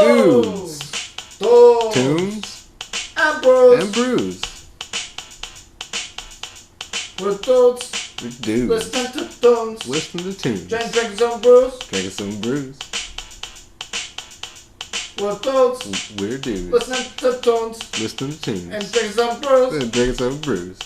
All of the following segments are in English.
Dudes, Tunes, and Brews. and Brews. We're dudes. We're dudes. Listen to tunes. Listen to tunes. Drinking some brews. Drinking some brews. We're dudes. We're dudes. Listening to tunes. Listening to tunes. And drinking some brews. And drinking some brews.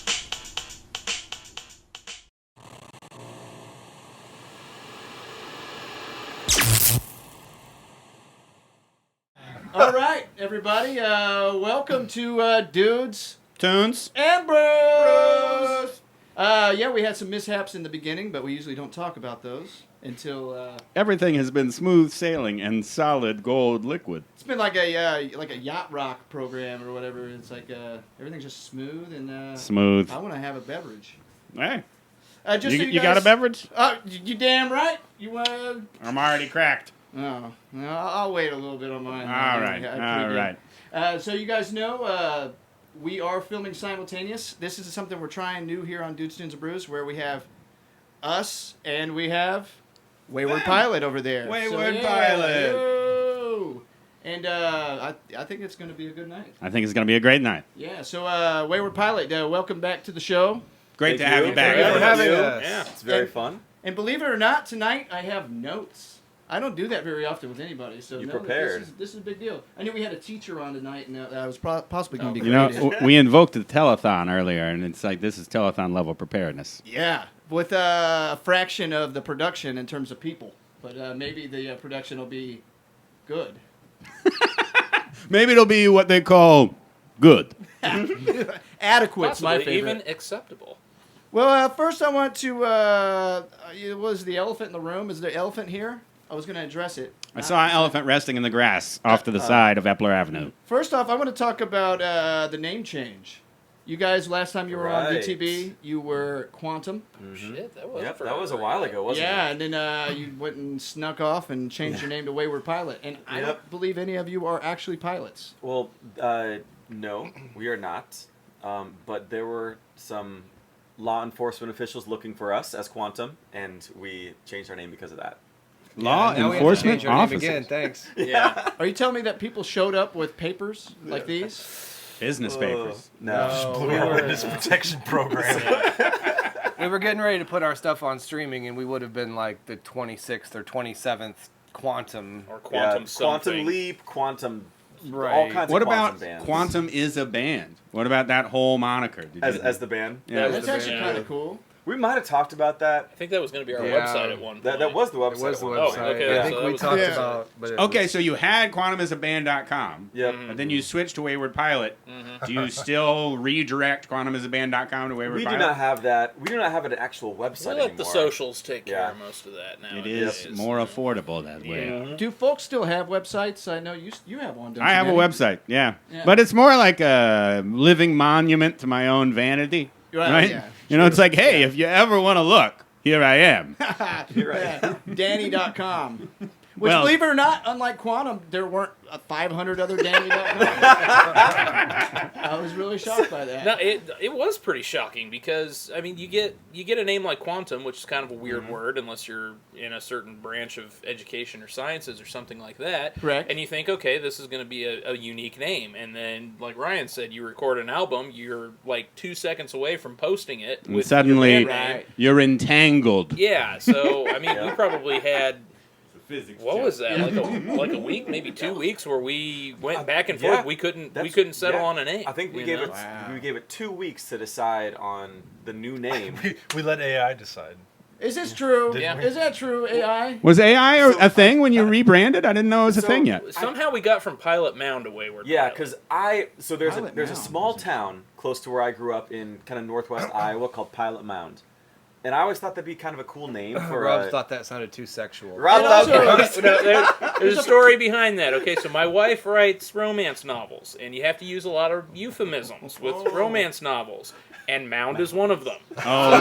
All right, everybody. Welcome to Dudes Tunes. and Brews. Yeah, we had some mishaps in the beginning, but we usually don't talk about those until Everything has been smooth sailing and solid gold liquid. it's been like a yacht rock program or whatever. It's like everything's just smooth and Smooth. I want to have a beverage. Hey, Just you, so you got a guys- beverage? You damn right. You want? I'm already cracked. No, I'll wait a little bit on mine. All right, all right. So you guys know we are filming simultaneous. This is something we're trying new here on Dudes, Tunes, and Brews, where we have us and we have Wayward Pilot over there. Wayward Pilot. Yo. And I think it's going to be a good night. I think it's going to be a great night. Yeah, so Wayward Pilot, welcome back to the show. Great to have you back. Thank you for having us. Yeah, it's very fun. And believe it or not, tonight I have notes. I don't do that very often with anybody, so You no, prepared. This is a big deal. I knew we had a teacher on tonight, and that was possibly going to be You great. know, we invoked the telethon earlier, and it's like this is telethon level preparedness. Yeah, with a fraction of the production in terms of people, but maybe the production will be good. Maybe it'll be what they call good. Adequate's my Possibly favorite. even acceptable. Well, first I want to. Was the elephant in the room? Is the elephant here? I was going to address it. I saw an elephant resting in the grass off to the side of Epler Avenue. First off, I want to talk about the name change. You guys, last time you were on Right. DTB, you were Quantum. Shit, that was Yep, that was a while ago, wasn't Yeah, it? and then you went and snuck off and changed your name to Wayward Pilot. And I Yep. don't believe any of you are actually pilots. Well, no, we are not. But there were some law enforcement officials looking for us as Quantum, and we changed our name because of that. Law Now we have to enforcement change our name officers. again, thanks. Yeah. Are you telling me that people showed up with papers like these? Business papers. No. we were, protection program. we were getting ready to put our stuff on streaming, and we would have been like the 26th or 27th Quantum. Or Yeah, quantum something. Quantum Leap, Quantum, all Right. kinds What of quantum about bands. Quantum is a band? What about that whole moniker? Did you- as the band? yeah. That's the actually band. kind of cool. We might have talked about that. I think that was going to be our Yeah. website at one point. That was the website. It was at the one Oh, website. point. okay, I so think that we was- talked Yeah. about. But it Okay, was- so you had quantumisaband.com. Yep. And then you switched to Wayward Pilot. Do you still redirect quantumisaband.com to Wayward We do Pilot? not have that. We do not have an actual We website let anymore. the socials take care Yeah. of most of that now. It is more affordable that way. Yeah. Do folks still have websites? I know you have one, don't I you, have a Danny? website, yeah. Yeah. But it's more like a living monument to my own vanity. Right, Right? yeah, You know, it's like, hey, if you ever want to look, here I am. You're right. Danny.com. Which, Well- believe it or not, unlike Quantum, there weren't 500 other Danny.com. I was really shocked by that. No, it was pretty shocking because I mean you get a name like Quantum, which is kind of a weird word unless you're in a certain branch of education or sciences or something like that. Correct. And you think, okay, this is going to be a unique name, and then like Ryan said, you record an album, you're like 2 seconds away from posting it, And with suddenly your band name. Right. you're entangled. Yeah, so I mean, Yeah. we probably had. What was that? Yeah. Like a week, maybe 2 weeks, where we went back and yeah, forth. We couldn't settle yeah. on a name. I think we you gave know? it. Wow. We gave it 2 weeks to decide on the new name. We let AI decide. Is this true? Yeah. Is that true, AI? Was AI a thing when you rebranded? I didn't know it was a So- thing yet. Somehow we got from Pilot Mound to Wayward. Yeah, Pilot. because there's Pilot a Mound. small town close to where I grew up in kind of northwest Iowa called Pilot Mound, and I always thought that'd be kind of a cool name for. Rob thought that sounded too sexual. Rob And thought- also- There's a story behind that. Okay, so my wife writes romance novels, and you have to use a lot of euphemisms with romance novels, and Mound is one of them. Oh,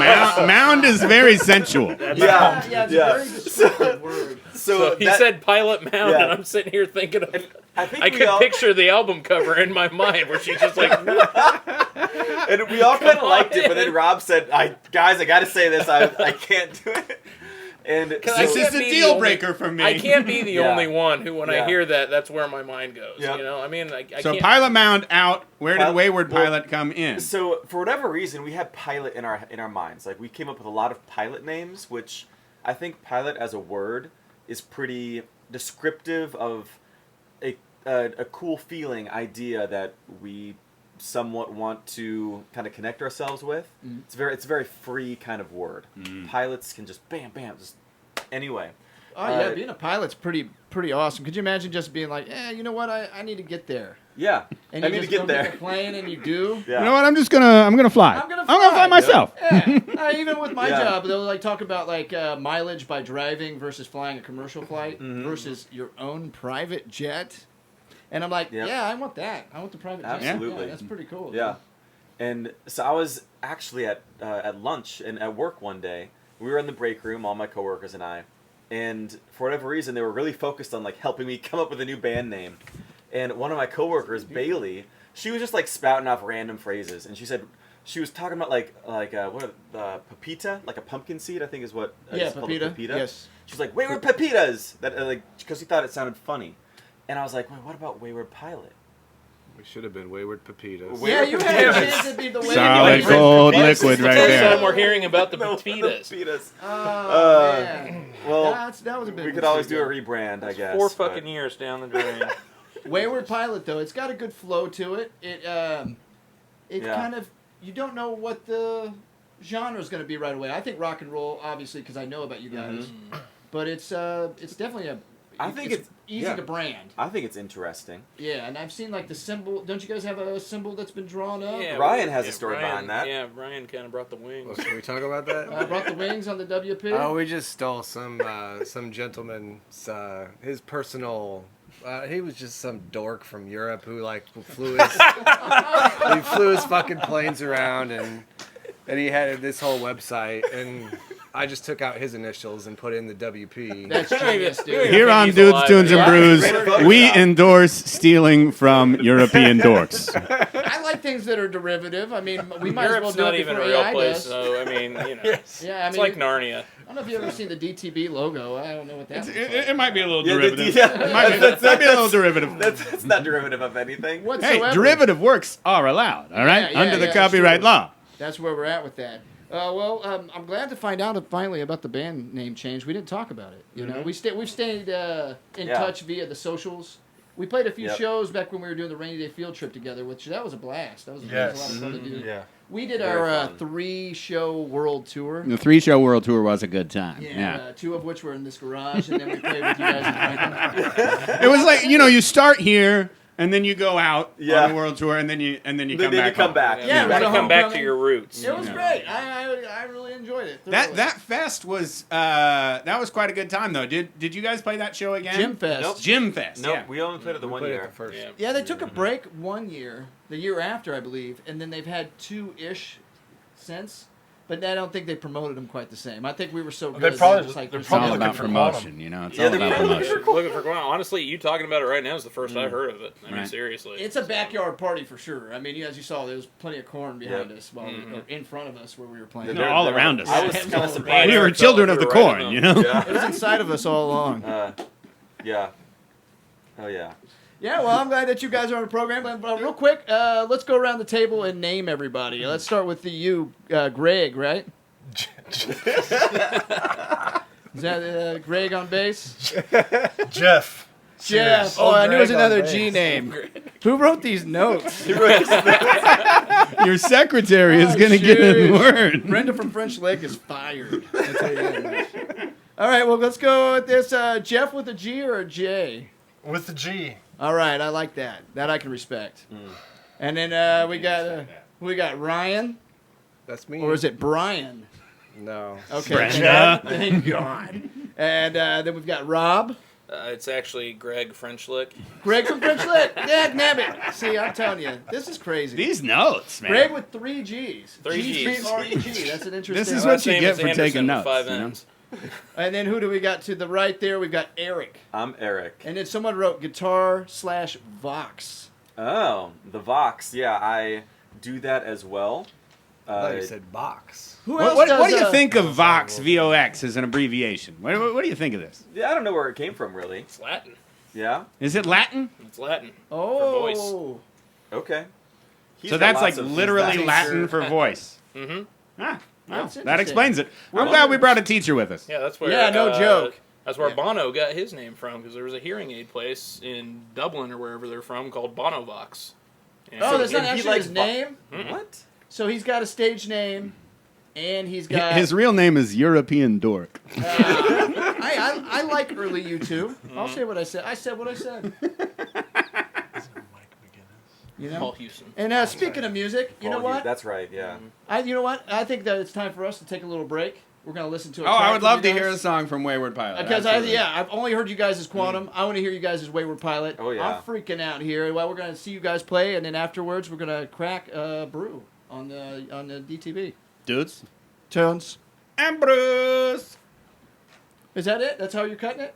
mound is very sensual. yeah, Yeah, it's yeah. a very descriptive word. So he that- said Pilot Mound, Yeah. and I'm sitting here thinking of. I think I we could all, picture the album cover in my mind where she's just like, and we all kind of liked it, but then Rob said, "Guys, I got to say this. I can't do it." And This This can't is a be the deal only- breaker for me. I can't be the Yeah. only one who, when I Yeah. hear that, that's where my mind goes. Yeah. You know, I mean, I So can't. Pilot Mound out. Where did Pilot- Wayward well, Pilot come in? So for whatever reason, we had Pilot in our minds. Like we came up with a lot of pilot names, which I think pilot as a word is pretty descriptive of a cool feeling idea that we somewhat want to kind of connect ourselves with. It's a very free kind of word. Pilots can just bam just anyway. Oh yeah, being a pilot's pretty awesome. Could you imagine just being like, you know what, I need to get there, Yeah, and I you need to just get go there. get the plane, and you do. Yeah. You know what? I'm gonna fly. I'm gonna fly fly. myself. Yeah. Even with my Yeah. job, they'll like talk about like mileage by driving versus flying a commercial flight versus your own private jet. And I'm like, Yep. yeah, I want that. I want the private jet. Absolutely. Yeah, that's pretty cool. Yeah, and so I was actually at lunch and at work one day. We were in the break room, all my coworkers and I, and for whatever reason, they were really focused on like helping me come up with a new band name. And one of my coworkers, Bailey, she was just like spouting off random phrases, and she was talking about like what pepita, like a pumpkin seed, I think is what Yeah, it's called, pepita. pepita. Yes. She's like wayward pepitas, that like because she thought it sounded funny, and I was like, wait, what about Wayward Pilot? We should have been Wayward Pepitas. Yeah, you had a chance to be the way. Solid you gold This is liquid the right first there. time we're hearing about the No, pepitas. pepitas. Oh man. Well, that was a bit. we could always do a rebrand, I guess. 4 but- fucking years down the drain. Wayward Pilot though, it's got a good flow to it. It Yeah. kind of, you don't know what the genre is going to be right away. I think rock and roll, obviously, because I know about you guys, but it's definitely I think it's easy yeah. to brand. I think it's interesting. Yeah, and I've seen like the symbol. Don't you guys have a symbol that's been drawn up? Yeah, Ryan has a story behind that. Yeah, Ryan kind of brought the wings. Well, can we talk about that? Brought the wings on the WP. Oh, we just stole some gentleman's his personal. He was just some dork from Europe who like flew his fucking planes around and he had this whole website and I just took out his initials and put in the WP. That's genius, dude. Here on He's Dudes, alive, Tunes, and yeah. Brews, Great we Photoshop. endorse stealing from European dorks. I like things that are derivative. I mean, we might as well Europe's do not it even before a real AI place, does. so I mean, you know, Yeah, I it's mean, like Narnia. I don't know if you've ever seen the DTB logo. I don't know what that. looks like. It might be a little Yeah, derivative. yeah. It might be a little derivative. That's not derivative of anything. Whatsoever. Hey, derivative works are allowed, all right? Yeah, Under the yeah, copyright sure. law. That's where we're at with that. I'm glad to find out finally about the band name change. We didn't talk about it. You know, we've stayed in Yeah. touch via the socials. We played a few Yep. shows back when we were doing the rainy day field trip together, which that was a blast. That was a lot of fun to do. Yeah. We did Very our fun. 3-show world tour. The 3-show world tour was a good time. Yeah, 2 of which were in this garage, and then we played with you guys in Franklin. It was like, you start here and then you go out Yeah. on the world tour and then you come Then back. you come home. back. Yeah, you got to it was a come back to homecoming. your roots. It was Yeah. great. I really enjoyed it. That thoroughly. that fest was that was quite a good time though. Did you guys play that show again? Gym Fest. Nope. Gym Fest. Nope, Yeah. we only played it the We one played it year. the first. Yeah. Yeah, they took a break one year, the year after, I believe, and then they've had 2-ish since. But I don't think they promoted them quite the same. I think we were so good. They're probably- it's like, they're It's probably all looking about for promotion, It's Yeah, all they're about probably promotion. Looking for honestly, you talking about it right now is the first I've heard of it. I mean, Right. seriously. It's a backyard party for sure. I mean, as you saw, there was plenty of corn behind Yep. us, or in front of us where we were playing. No, all around us. I was kind of surprised. We were Eric children felt of the we were right corn, enough. Yeah. It was inside of us all along. Yeah. Oh yeah. Yeah, well, I'm glad that you guys are on the program. But real quick, let's go around the table and name everybody. Let's start with you, Greg, right? Is that Greg on bass? Jeff. Jeff. Oh, I knew it was another G name. Who wrote these notes? Your secretary is Oh, going to get a shoot. word. Brenda from French Lick is fired. I'll tell you that much. All right, well, let's go with this. Jeff with a G or a J? With the G. All right, I like that. That I can respect. And then we got Ryan, That's me. or is it Brian? No. Okay. Brenda. Thank God. And then we've got Rob. It's actually Greg Frenchlick. Greg from French Lick. Dad nabbit. See, I'm telling you, this is crazy. These notes, man. Greg with 3 G's. 3 Gs. G-R-E-G. That's an interesting. This is My what last you name get is for Anderson taking with notes. 5 you know? N's. And then who do we got to the right there? We've got Eric. I'm Eric. And then someone wrote guitar/Vox. Oh, the Vox. Yeah, I do that as well. I thought you said box. Who What, else what, does, what do you think of Vox, VOX, as an abbreviation? What do you think of this? Yeah, I don't know where it came from, really. It's Latin. Yeah? Is it Latin? It's Latin. Oh. Okay. He's So got that's like lots of- literally he's got- Latin for voice. Mm-hmm. Ah, well, That's that interesting. explains it. I'm glad we brought a teacher with us. Yeah, that's where. Yeah, no joke. That's where Yeah. Bono got his name from, because there was a hearing aid place in Dublin or wherever they're from called Bonovox. And Oh, that's not and he actually likes his name? What? So he's got a stage name, and he's got... His real name is European Dork. I like early YouTube. I'll say what I said. I said what I said. You Paul know? Houston. And speaking of music, you know Paul, what? That's right, yeah. You know what? I think that it's time for us to take a little break. We're going to listen to a Oh, I track would from love you to guys. hear a song from Wayward Pilot. Because Absolutely. I've only heard you guys as Quantum. I want to hear you guys as Wayward Pilot. Oh, yeah. I'm freaking out here. Well, we're going to see you guys play, and then afterwards we're going to crack Brew on the DTV. Dudes. Tones. And Bruce. Is that it? That's how you're cutting it?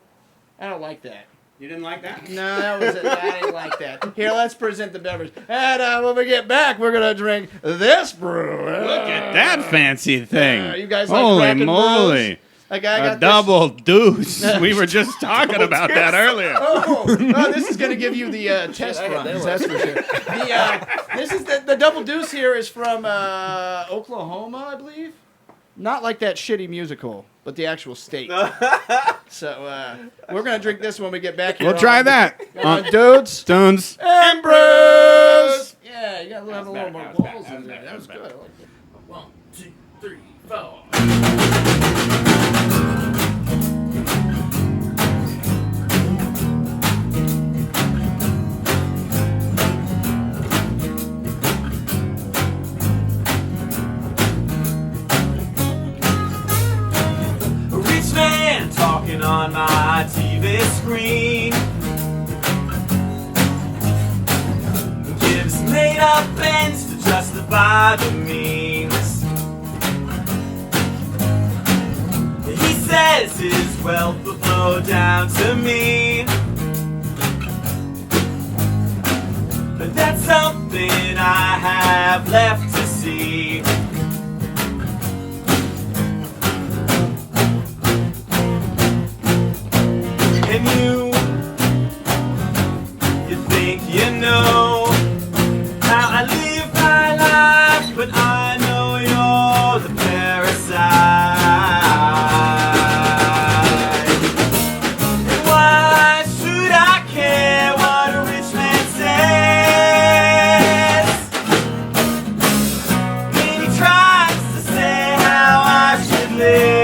I don't like that. You didn't like that? No, that was it. I didn't like that. Here, let's present the beverage. And when we get back, we're going to drink this brew. Look at that fancy thing. You guys like Holy cracking moly. brews? Like I A got double deuce. We were just talking about that earlier. This is going to give you the test I had runs, that that's for sure. This is the double deuce here is from Oklahoma, I believe. Not like that shitty musical, but the actual state. So we're going to drink this when we get back here. We'll try that. Dudes. Stones. And Brews. Yeah, you got to have a little more That was bad, balls that in was there. bad, That was that good. was I like that. 1, 2, 3, 4. A rich man talking on my TV screen gives made up ends to justify the means. He says his wealth will flow down to me, but that's something I have left to see. And you think you know how I live my life, but I know you're the parasite. And why should I care what a rich man says when he tries to say how I should live?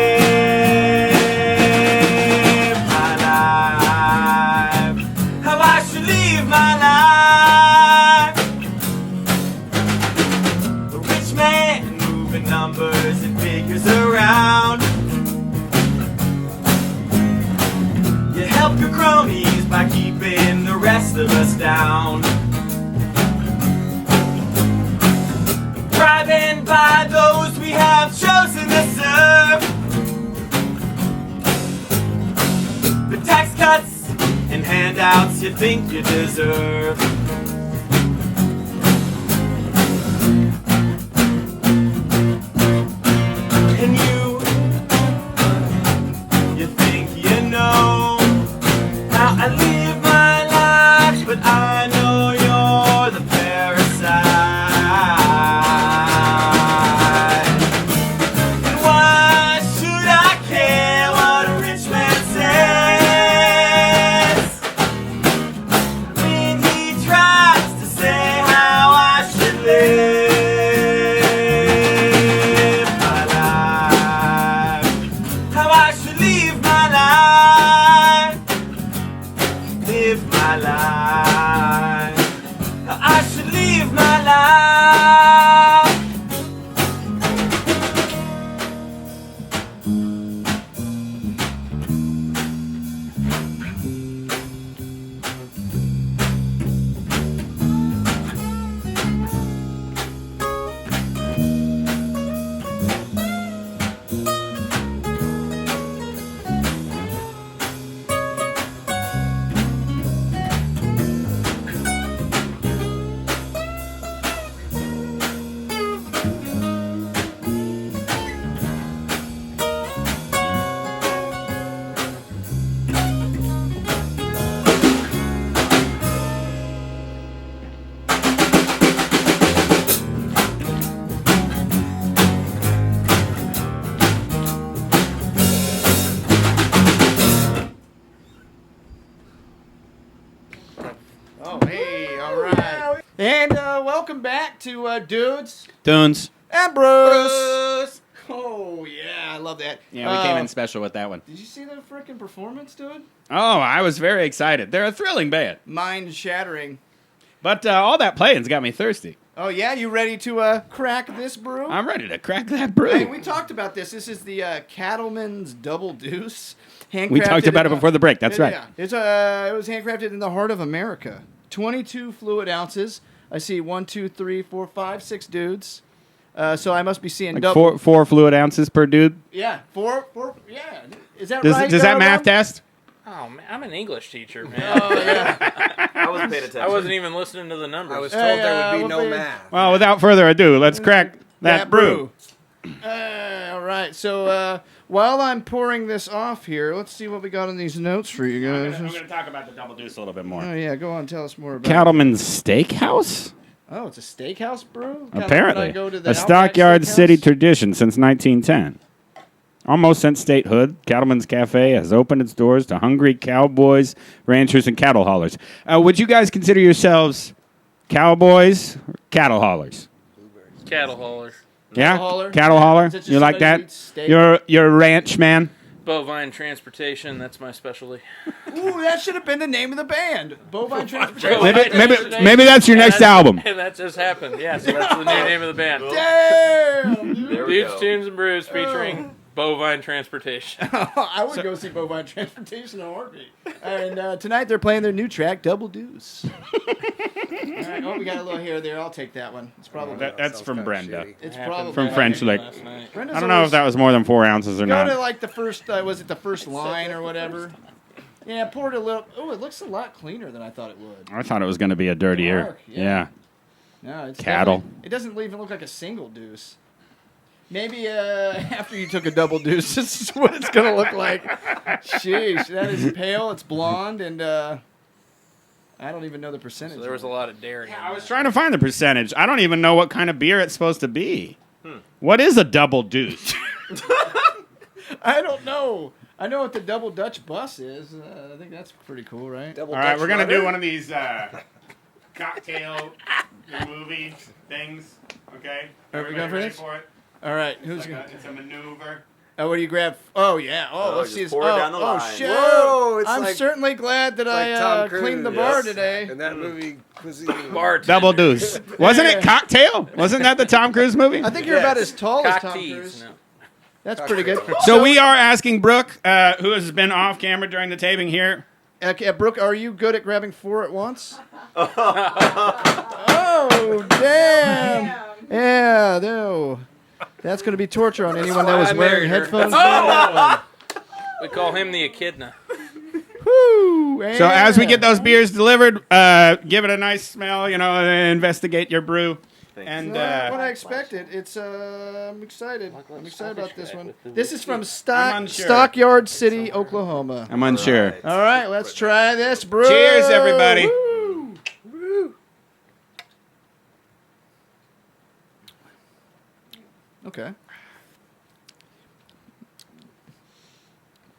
Numbers and figures around. You help your cronies by keeping the rest of us down. Bribing by those we have chosen to serve. The tax cuts and handouts you think you deserve. And you think you know how I live my life, but I know you're the parasite. And why should I care what a rich man says when he tries And welcome back to Dudes Tunes. and Brews. Oh, yeah, I love that. Yeah, we came in special with that one. Did you see the freaking performance, dude? Oh, I was very excited. They're a thrilling band. Mind-shattering. But all that playing's got me thirsty. Oh, yeah? You ready to crack this brew? I'm ready to crack that brew. Hey, we talked about this. This is the Cattleman's Double Deuce. We talked about it before the break. That's right. Yeah. It's, it was handcrafted in the heart of America. 22 fluid ounces. I see 1, 2, 3, 4, 5, 6 dudes. So I must be seeing Like double. four fluid ounces per dude. Yeah, four. Yeah, is that Does, right? does that math Bob? test? Oh, man, I'm an English teacher, man. Oh yeah. I wasn't paying attention. I wasn't even listening to the numbers. I was told Hey, there would be we'll no be- math. Well, without further ado, let's crack that brew. All right. So while I'm pouring this off here, let's see what we got in these notes for you I'm guys. going to talk about the double deuce a little bit more. Oh yeah, go on. Tell us more about. Cattleman's Steakhouse? Oh, it's a steakhouse brew. Kinda Apparently. when I go to the A Outback Stockyard Steakhouse? City tradition since 1910. Almost since statehood, Cattleman's Cafe has opened its doors to hungry cowboys, ranchers, and cattle haulers. Would you guys consider yourselves cowboys or cattle haulers? Cattle haulers. Yeah? hauler? Cattle hauler? Is it just You like somebody who that? eats steak? You're a ranch man? Bovine transportation, that's my specialty. Ooh, that should have been the name of the band. Bovine Transportation. Maybe that's your next album. And that just happened. Yeah, so that's the new name of the band. Damn. dude. There we Dudes, go. Tunes, and Brews featuring Bovine transportation. I would go see Bovine Transportation on Heartbeat. And tonight they're playing their new track, Double Deuce. All right, oh, we got a little hair there. I'll take that one. It's probably. That's Sounds from kinda Brenda. shitty. It's Happened probably From French Lick. last night. Brenda's I don't know if always- that was more than 4 ounces or Go to not. like the first. Was it the first line or whatever? Yeah, poured a little. Oh, it looks a lot cleaner than I thought it would. I thought it was going to be a dirtier. Dark, yeah. Yeah. No, it's Cattle. definitely- It doesn't even look like a single deuce. Maybe after you took a double deuce, this is what it's gonna look like. Sheesh, that is pale. It's blonde, and I don't even know the percentage. So there was a lot of dairy. I was trying to find the percentage. I don't even know what kind of beer it's supposed to be. What is a double deuce? I don't know. I know what the double Dutch bus is. I think that's pretty cool, right? Double All right, Dutch we're going to do rudder? one of these cocktail movie things. Okay? Are we Everybody going for ready this? for it? All right, It's, who's like gonna? it's a maneuver. Oh, what do you grab? Oh yeah. Oh, Oh, let's just see. This. pour it Oh, down the line. shit! Whoa, it's I'm like- certainly glad that Like I Tom cleaned the Cruise. bar Yes. today. In that movie, Cuisine. Bartender. Double deuce. Wasn't it Cocktail? Wasn't that the Tom Cruise movie? I think you're about as tall as Tom Cocktease. Cruise. No. That's pretty good. So we are asking Brooke, who has been off camera during the taping here. Okay, Brooke, are you good at grabbing 4 at once? Oh, damn. Yeah, no. That's going to be torture on anyone that was I wearing married her. headphones. We call him the echidna. Woo, So as we yeah. get those beers delivered, give it a nice smell, investigate your brew. Thanks. And Not what I expected. It's I'm excited. I'm excited about this one. This is from I'm unsure. Stockyard City, Oklahoma. I'm unsure. Right. All right, let's try this brew. Cheers, everybody. Woo. Okay.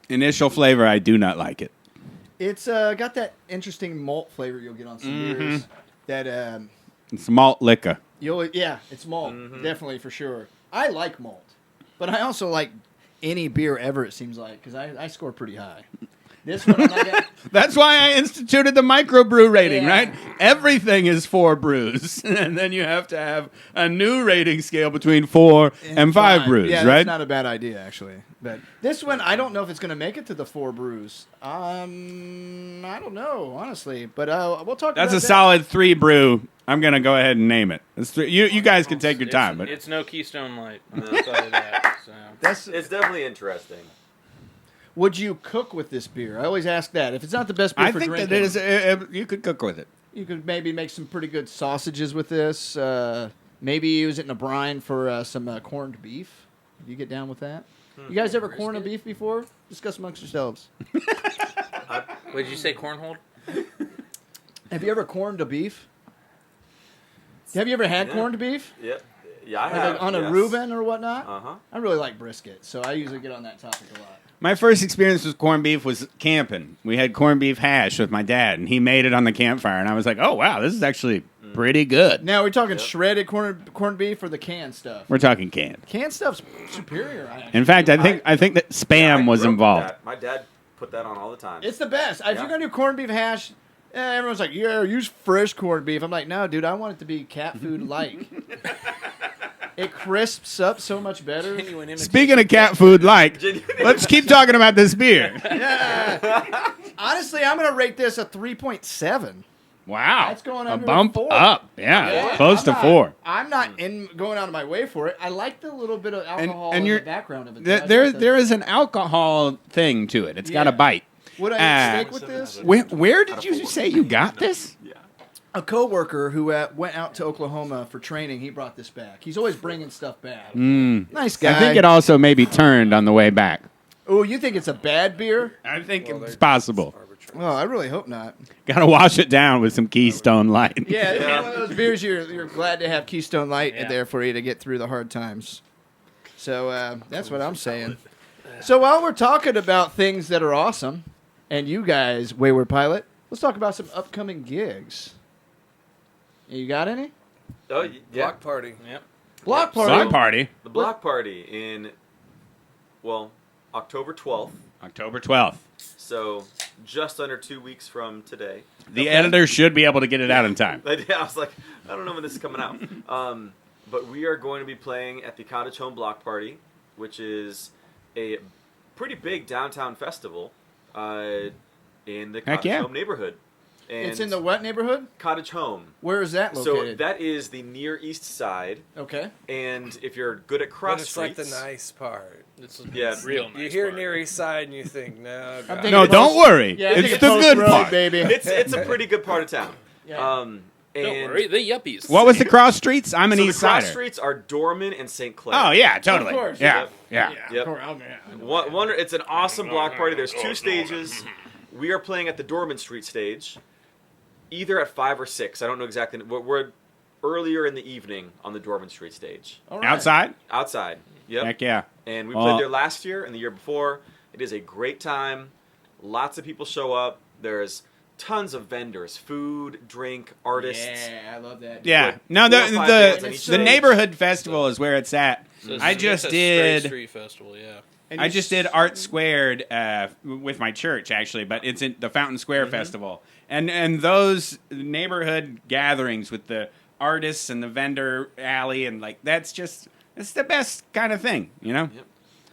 Initial flavor, I do not like it. It's got that interesting malt flavor you'll get on some beers. That It's malt liquor. it's malt, definitely for sure. I like malt, but I also like any beer ever. It seems like because I score pretty high. This one, I'm not gonna, That's why I instituted the microbrew rating, Yeah. right? Everything is 4 brews, and then you have to have a new rating scale between 4 and 5 brews, yeah, right? that's not a bad idea actually. But this one, I don't know if it's going to make it to the 4 brews. I don't know honestly, but we'll talk. That's about a that. solid 3 brew. I'm gonna go ahead and name it. It's 3. You guys can take your time, but It's no Keystone Light. I'll tell you that. So. That's, It's definitely interesting. would you cook with this beer? I always ask that. If it's not the best beer I for think drinking, that it is. You could cook with it. you could maybe make some pretty good sausages with this. Maybe use it in a brine for some corned beef. You get down with that? You guys ever corn a beef before? Discuss amongst yourselves. What did you say, cornhole? Have you ever corned a beef? Have you ever had Yeah. corned beef? Yep. Yeah, I Like have. on a yes. Reuben or whatnot? Uh-huh. I really like brisket, so I usually get on that topic a lot. My first experience with corned beef was camping. We had corned beef hash with my dad, and he made it on the campfire, and I was like, "Oh wow, this is actually pretty good. Now we're talking shredded corned beef or the canned stuff. We're talking canned. Canned stuff's superior. In fact, I think that spam I was grew up with involved. that. My dad put that on all the time. It's the best. If Yeah. you're gonna do corned beef hash, everyone's like, "Yeah, use fresh corned beef." I'm like, "No, dude, I want it to be cat food like." It crisps up so much better. Genuine imitation. Speaking of cat food, let's keep talking about this beer. Honestly, I'm gonna rate this a 3.7. Wow, That's going a under bump 4. up. Yeah, Yeah, close I'm to not- 4. I'm not going out of my way for it. I like the little bit of alcohol and in you're- the background of it. There is an alcohol thing to it. It's got a Yeah. bite. Would I stick with Seven this? out of Where did you say you got this? Yeah. A coworker who went out to Oklahoma for training, he brought this back. He's always bringing stuff back. Nice guy. I think it also maybe turned on the way back. Oh, you think it's a bad beer? I think it's possible. Oh, I really hope not. Got to wash it down with some Keystone Light. Yeah, it's one of those beers you're glad to have Keystone Light in Yeah. there for you to get through the hard times. So that's what I'm saying. So while we're talking about things that are awesome, and you guys, Wayward Pilot, let's talk about some upcoming gigs. You got any? Oh, yeah. Block party. Yep. Block party. Block party, The block party in, October 12th. October 12th. So just under 2 weeks from today. The editor should be able to get it out in time. I was like, I don't know when this is coming out. But we are going to be playing at the Cottage Home Block Party, which is a pretty big downtown festival in the Heck Cottage yeah. Home neighborhood. And It's in the what neighborhood? Cottage Home. Where is that So located? that is the Near East Side. Okay. And if you're good at cross But it's like streets, the nice part. It's Yeah. real nice. You hear part. Near East Side and you think, no, God. thinking No, Post- don't worry. Yeah, I It's think the Post good Road, part. baby. it's a pretty good part of town. Yeah. And Don't worry, the yuppies. What was the cross streets? I'm an so the East cross Sider. streets are Dorman and St. Clair. Oh yeah, totally. Of course. Yeah, Yep. yeah. Yep. One, it's an awesome block party. There's Oh, 2 stages. We are playing at the Dorman Street stage, either at 5 or 6. I don't know exactly. We're earlier in the evening on the Dorman Street stage. All right. Outside? Outside. Yep. Heck yeah. And we Well- played there last year and the year before. It is a great time. Lots of people show up. There's tons of vendors, food, drink, artists. Yeah, I love that. Yeah. Like No, 4 or 5 bands on the each the stage. neighborhood festival is where it's at. So it's- I it's just a straight did. street festival, yeah. I just did Art Squared with my church actually, but it's in the Fountain Square Festival, and those neighborhood gatherings with the artists and the vendor alley and like it's the best kind of thing, you know. Yep.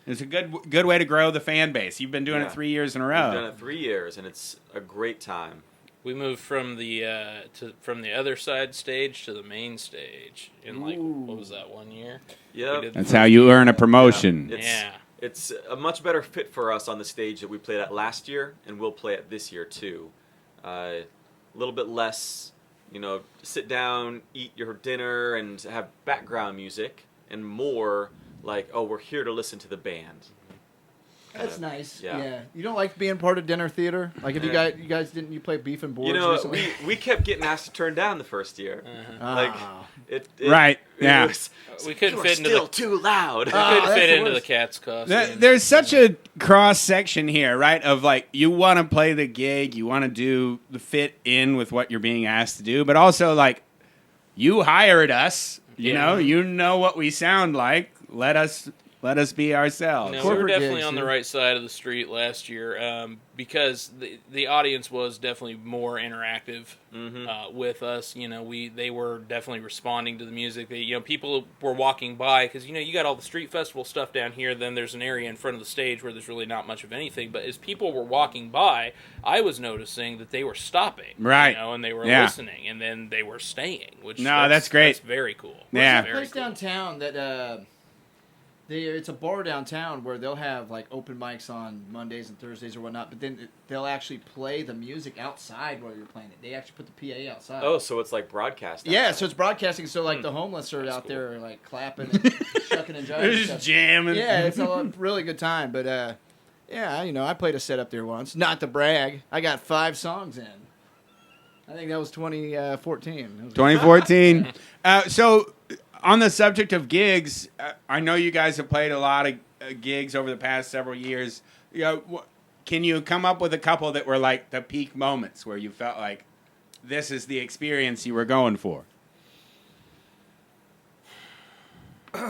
It's a good way to grow the fan base. You've been doing Yeah. it 3 years in a We've done row. it 3 years, and it's a great time. We moved from the other side stage to the main stage in what was that, 1 year? Yep. We did That's how you earn a promotion. It's, Yeah. It's a much better fit for us on the stage that we played at last year, and we'll play at this year too. A little bit less, sit down, eat your dinner, and have background music, and more like, oh, we're here to listen to the band. That's nice. Yeah. Yeah. You don't like being part of dinner theater? Like if you guys didn't you play Beef and Boards recently? we kept getting asked to turn down the first year. Like Ah. it Right, yeah. was, We couldn't "You are fit into still the too loud. couldn't that's fit the into the worst. cat's costume. There's such a cross section here, right? Of like you want to play the gig, you want to do the fit in with what you're being asked to do, but also like you hired us. You know what we sound like. Let us be ourselves. No, we Corporate were definitely gigs, on the yeah. right side of the street last year because the audience was definitely more interactive with us. They were definitely responding to the music. People were walking by because you got all the street festival stuff down here. Then there's an area in front of the stage where there's really not much of anything. But as people were walking by, I was noticing that they were stopping, Right. and they were Yeah. listening, and then they were staying. Which That's great. That's very cool. Yeah. There's a place downtown that it's a bar downtown where they'll have like open mics on Mondays and Thursdays or whatnot, but then they'll actually play the music outside while you're playing it. They actually put the PA outside. Oh, so it's like broadcast. Yeah, so it's broadcasting. So like the homeless are out there like clapping and shucking and jiving. and Just stuff. jamming. Yeah, it's a really good time. But I played a set up there once. Not to brag, I got 5 songs in. I think that was 2014. 2014. So, on the subject of gigs, I know you guys have played a lot of gigs over the past several years. Can you come up with a couple that were like the peak moments where you felt like this is the experience you were going for?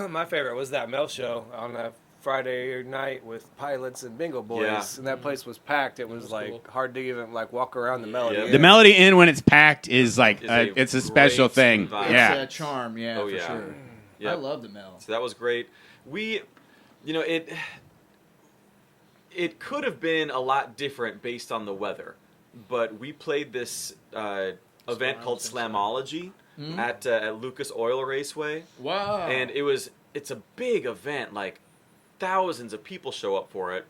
My favorite was that Mel show on a Friday night with Pilots and Bingo Boys, Yeah. and that place was packed. It was like cool. hard to even like walk around the Melody. Yeah. Inn. The Melody Inn, when it's packed, is like Is it's a great special thing. vibe. Yeah. It's a charm, yeah, Oh, for yeah. sure. Yeah. I love the Mel. So that was great. It could have been a lot different based on the weather, but we played this event called Slamology at Lucas Oil Raceway, Wow. and it's a big event. Like thousands of people show up for it,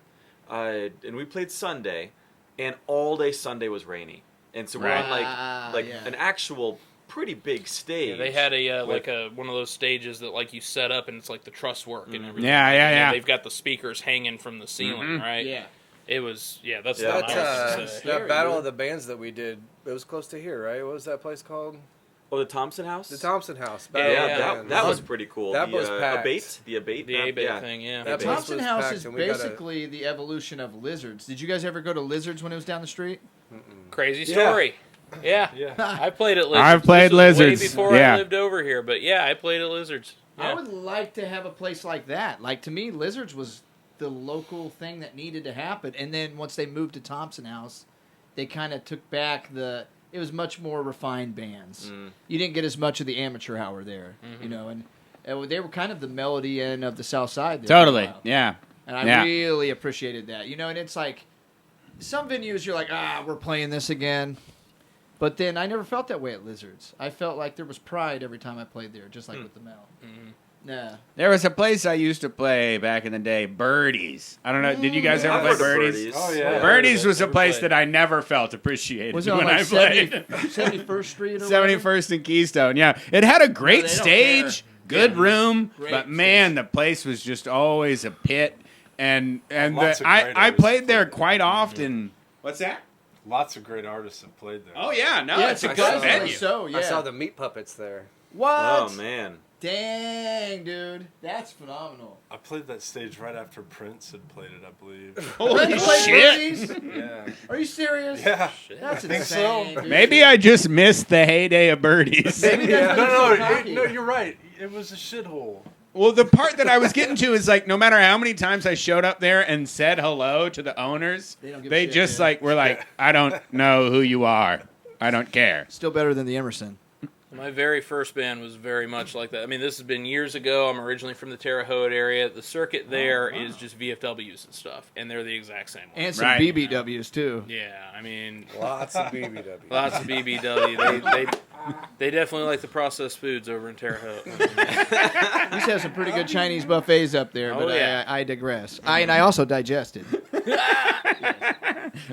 and we played Sunday, and all day Sunday was rainy, and so we're on like yeah. an actual pretty big stage. Yeah, they had a with- one of those stages that like you set up and it's like the truss work and everything. Yeah, yeah, And yeah. They've got the speakers hanging from the ceiling, right? Yeah. It was that's Yeah. what That, I was Scary, that Battle dude. of the Bands that we did, it was close to here, right? What was that place called? Oh, the Thompson House. The Thompson House. Yeah, Battle of the yeah, Bands. that was pretty cool. That the, was packed. Abate, the Abate, the A-Bait thing, yeah. That place Thompson was House packed, is and we got a- basically the evolution of Lizards. Did you guys ever go to Lizards when it was down the street? Crazy story. Yeah. I played at Lizards. I've played This was Lizards, way before yeah. I lived over here, but yeah, I played at Lizards. I Yeah. would like to have a place like that. Like, to me, Lizards was the local thing that needed to happen. And then once they moved to Thompson House, they kind of took back it was much more refined bands. You didn't get as much of the amateur hour there, you know, and they were kind of the Melody Inn of the South Side there. for a Totally. while. Yeah. And I Yeah. really appreciated that. You know, and it's like, some venues you're like, we're playing this again. But then I never felt that way at Lizards. I felt like there was pride every time I played there, just like with the Mel. Nah. There was a place I used to play back in the day, Birdies. I don't know. Did you guys ever I've play heard of Birdies? Oh, yeah. Birdies was a Never place played. that I never felt appreciated Was it on when like I played. 71st Street or whatever? 71st and Keystone. Yeah, it had a great they don't stage, care. good room, Great but man, the place was just always a pit. And Lots of I great I artists played there played there. quite often. What's that? Lots of great artists have played there. Oh yeah, no, Yeah, it's a good surprisingly venue. so, yeah. I saw the Meat Puppets there. What? Oh man. Dang, dude. That's phenomenal. I played that stage right after Prince had played it, I believe. Holy Prince played shit! Birdies? Yeah. Are you serious? Yeah. That's think insane, so. dude. Maybe I just missed the heyday of Birdies. Maybe that's No, so no, cocky. no, you're right. It was a shithole. Well, the part that I was getting to is like, no matter how many times I showed up there and said hello to the owners, They don't give a they shit, just man. like were like, I don't know who you are. I don't care. Still better than the Emerson. My very first band was very much like that. I mean, this has been years ago. I'm originally from the Terre Haute area. The circuit there is just VFWs and stuff, and they're the exact same way. And some Right. BBWs, too. Yeah, I mean, Lots of BBW. lots of BBW. They definitely like the processed foods over in Terre Haute. We used to have some pretty good Chinese buffets up there, Oh, but yeah. I digress. I also digested.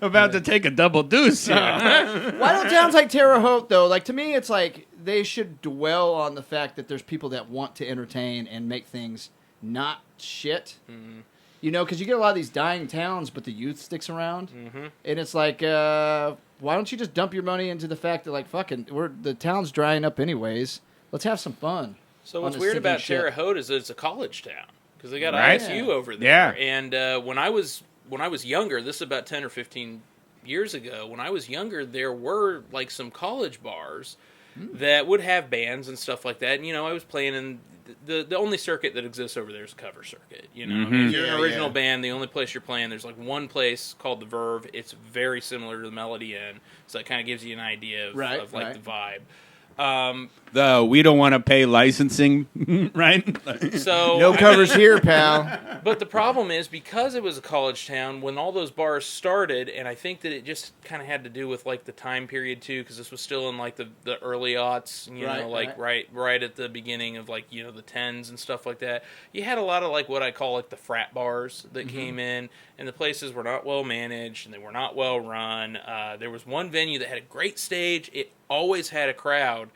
About to take a double deuce here. Why don't towns like Terre Haute, though? Like, to me, it's like they should dwell on the fact that there's people that want to entertain and make things not shit. You know, because you get a lot of these dying towns, but the youth sticks around. And it's like, why don't you just dump your money into the fact that, like, fucking, the town's drying up anyways. Let's have some fun. So On what's the weird sinking about ship. Terre Haute is that it's a college town because they got Right. ISU over there. Yeah. And when I was younger, this is about 10 or 15 years ago. When I was younger, there were like some college bars that would have bands and stuff like that. And, you know, I was playing in the only circuit that exists over there is a cover circuit. You know, if you're Yeah, an original yeah. band, the only place you're playing, there's like one place called the Verve. It's very similar to the Melody Inn, so it kind of gives you an idea of, Right, of like right. the vibe. We don't want to pay licensing, right? So No I covers mean- here, pal. But the problem is, because it was a college town, when all those bars started, and I think that it just kind of had to do with like the time period too, because this was still in like the early aughts, you Right, know, like right at the beginning of like, you know, the tens and stuff like that. You had a lot of like what I call like the frat bars that came in, and the places were not well managed and they were not well run. There was one venue that had a great stage; it always had a crowd.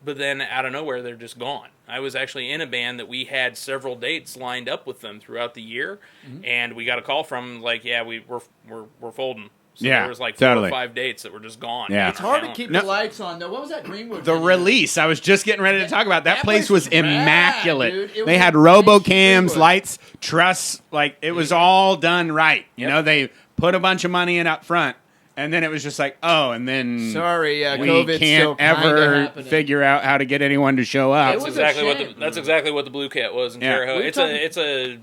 But then out of nowhere, they're just gone. I was actually in a band that we had several dates lined up with them throughout the year, and we got a call from them like, yeah, we're folding. So Yeah, there was like 4 totally. or 5 dates that were just gone. Yeah. It's hard to keep No. the lights on, though. What was that Greenwood? The venue? Release. I was just getting ready to talk about that. That Place place was was rad, immaculate. dude. It They was had a RoboCams, Greenwood. lights, truss. Like it was all done right. You know, they put a bunch of money in up front, And then it was just like, oh, and then Sorry, we COVID's still can't kinda ever happening. figure out how to get anyone to show up. It That's was a shame. that's exactly what the Blue Cat was in Yeah. Terre Haute. We've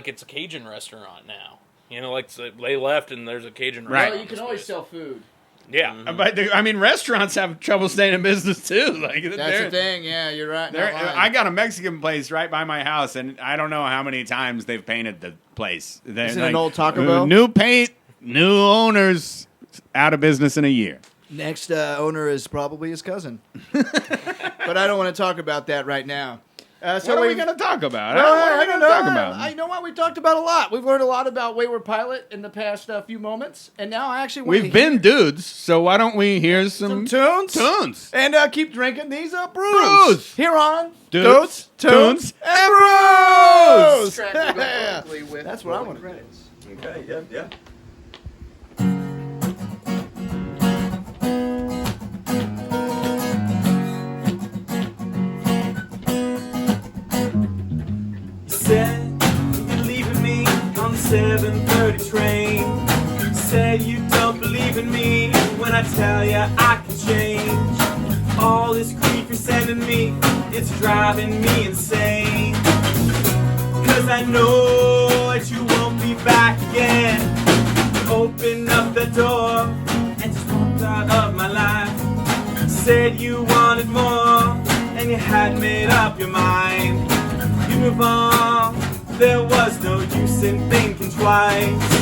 It's a Cajun restaurant now. Like they left and there's a Cajun Right. restaurant. Well, you can always sell food. Yeah. But restaurants have trouble staying in business too. Like That's the thing. Yeah, you're right. not lying. I got a Mexican place right by my house, and I don't know how many times they've painted the place. They're Is it an old Taco Bell? New paint, new owners, out of business in a year. Next owner is probably his cousin. But I don't want to talk about that right now. What are we going to talk about? Well, What are we I don't going to know. talk about? I know what we talked about a lot. We've learned a lot about Wayward Pilot in the past few moments, and now I actually want We've been dudes, so why don't we hear some tunes. tunes? And keep drinking these brews. Brews. Here on Dudes, tunes, and brews. Yeah. That's what I want to do. Okay, yeah. Said you're leaving me on the 7:30 train. Said you don't believe in me when I tell you I can change. All this grief you're sending me, it's driving me insane. Cause I know that you won't be back again. Open up the door and just walked out of my life. Said you wanted more and you had made up your mind. You move on, there was no use in thinking twice.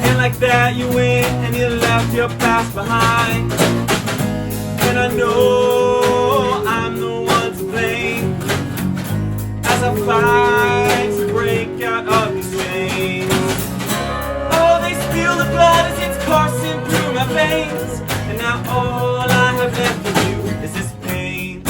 And like that you went and you left your past behind. And I know I'm the one to blame as I fight to break out of these chains. Oh, they spill the blood as it's coursing through my veins. And now all I have left of you is this pain.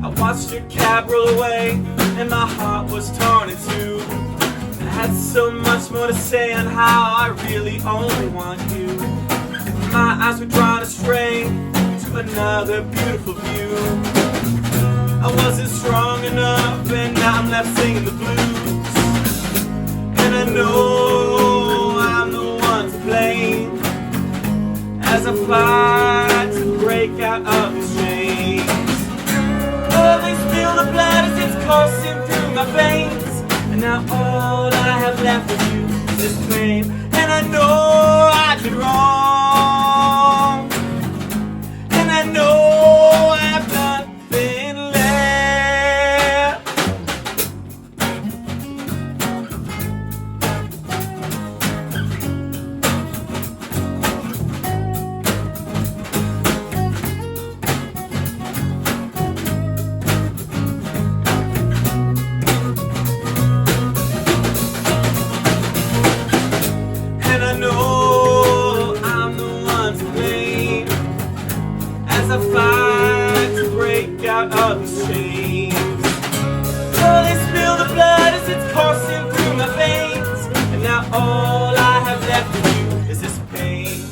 I watched your cab roll away, and my heart was torn in two. I had so much more to say on how I really only want you. My eyes were drawn astray to another beautiful view. I wasn't strong enough, and now I'm left singing the blues. And I know I'm the one to blame as I fight to break out of these chains. Oh, they spill the blood as it's coursing through my veins. And now all I have left of you is this pain. And I know I did wrong. And I know I have nothing left. And I know I'm the one to blame as I fight to break out of these chains. Oh, they spill the blood as it's coursing through my veins. And now all I have left of you is this pain.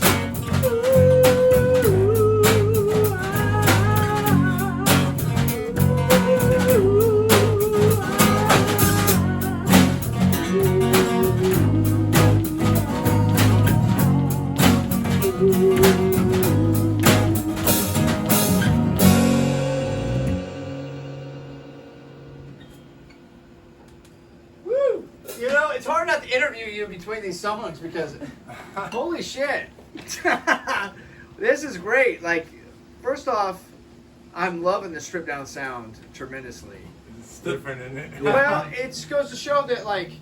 Woo! You know, it's hard not to interview you between these songs because, holy shit, this is great. Like, first off, I'm loving the stripped down sound tremendously. It's different, isn't it? Well, it goes to show that, like,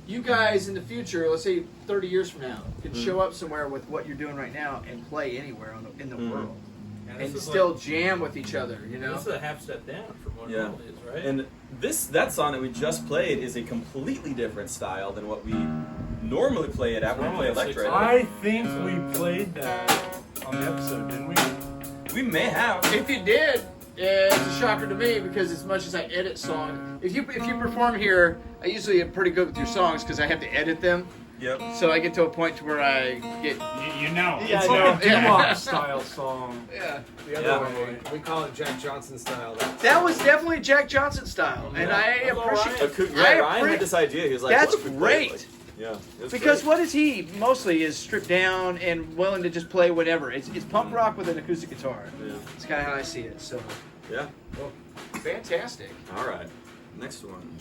you guys in the future, let's say 30 years from now, can show up somewhere with what you're doing right now and play anywhere in the world. And still jam with each other, you know? This is a half step down from what it Yeah. normally is, right? And that song that we just played is a completely different style than what we normally play it at when we play electric. I think we played that on the episode, didn't we? We may have. If you did, it's a shocker to me because as much as I edit songs, if you perform here, I usually am pretty good with your songs because I have to edit them. Yep. So I get to a point to where I get. You know. Yeah, It's I know. like a doo-wop style song. Yeah. The other way, we call it Jack Johnson style. That was definitely Jack Johnson style, and I appreciate. Ryan had this idea. He was like, That's what if we played, great. like- yeah. it was Because great. what is he mostly is stripped down and willing to just play whatever. It's punk rock with an acoustic guitar. Yeah. It's kind of how I see it. So Yeah. fantastic. All right. Next one.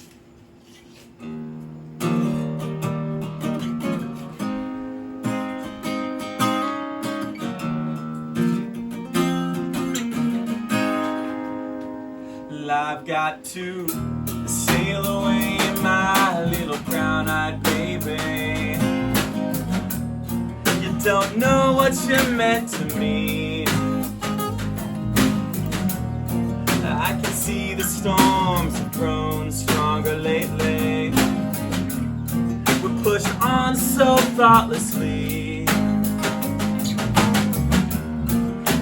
I've got to sail away, my little brown-eyed baby. You don't know what you meant to me. I can see the storms have grown stronger lately. We're pushed on so thoughtlessly.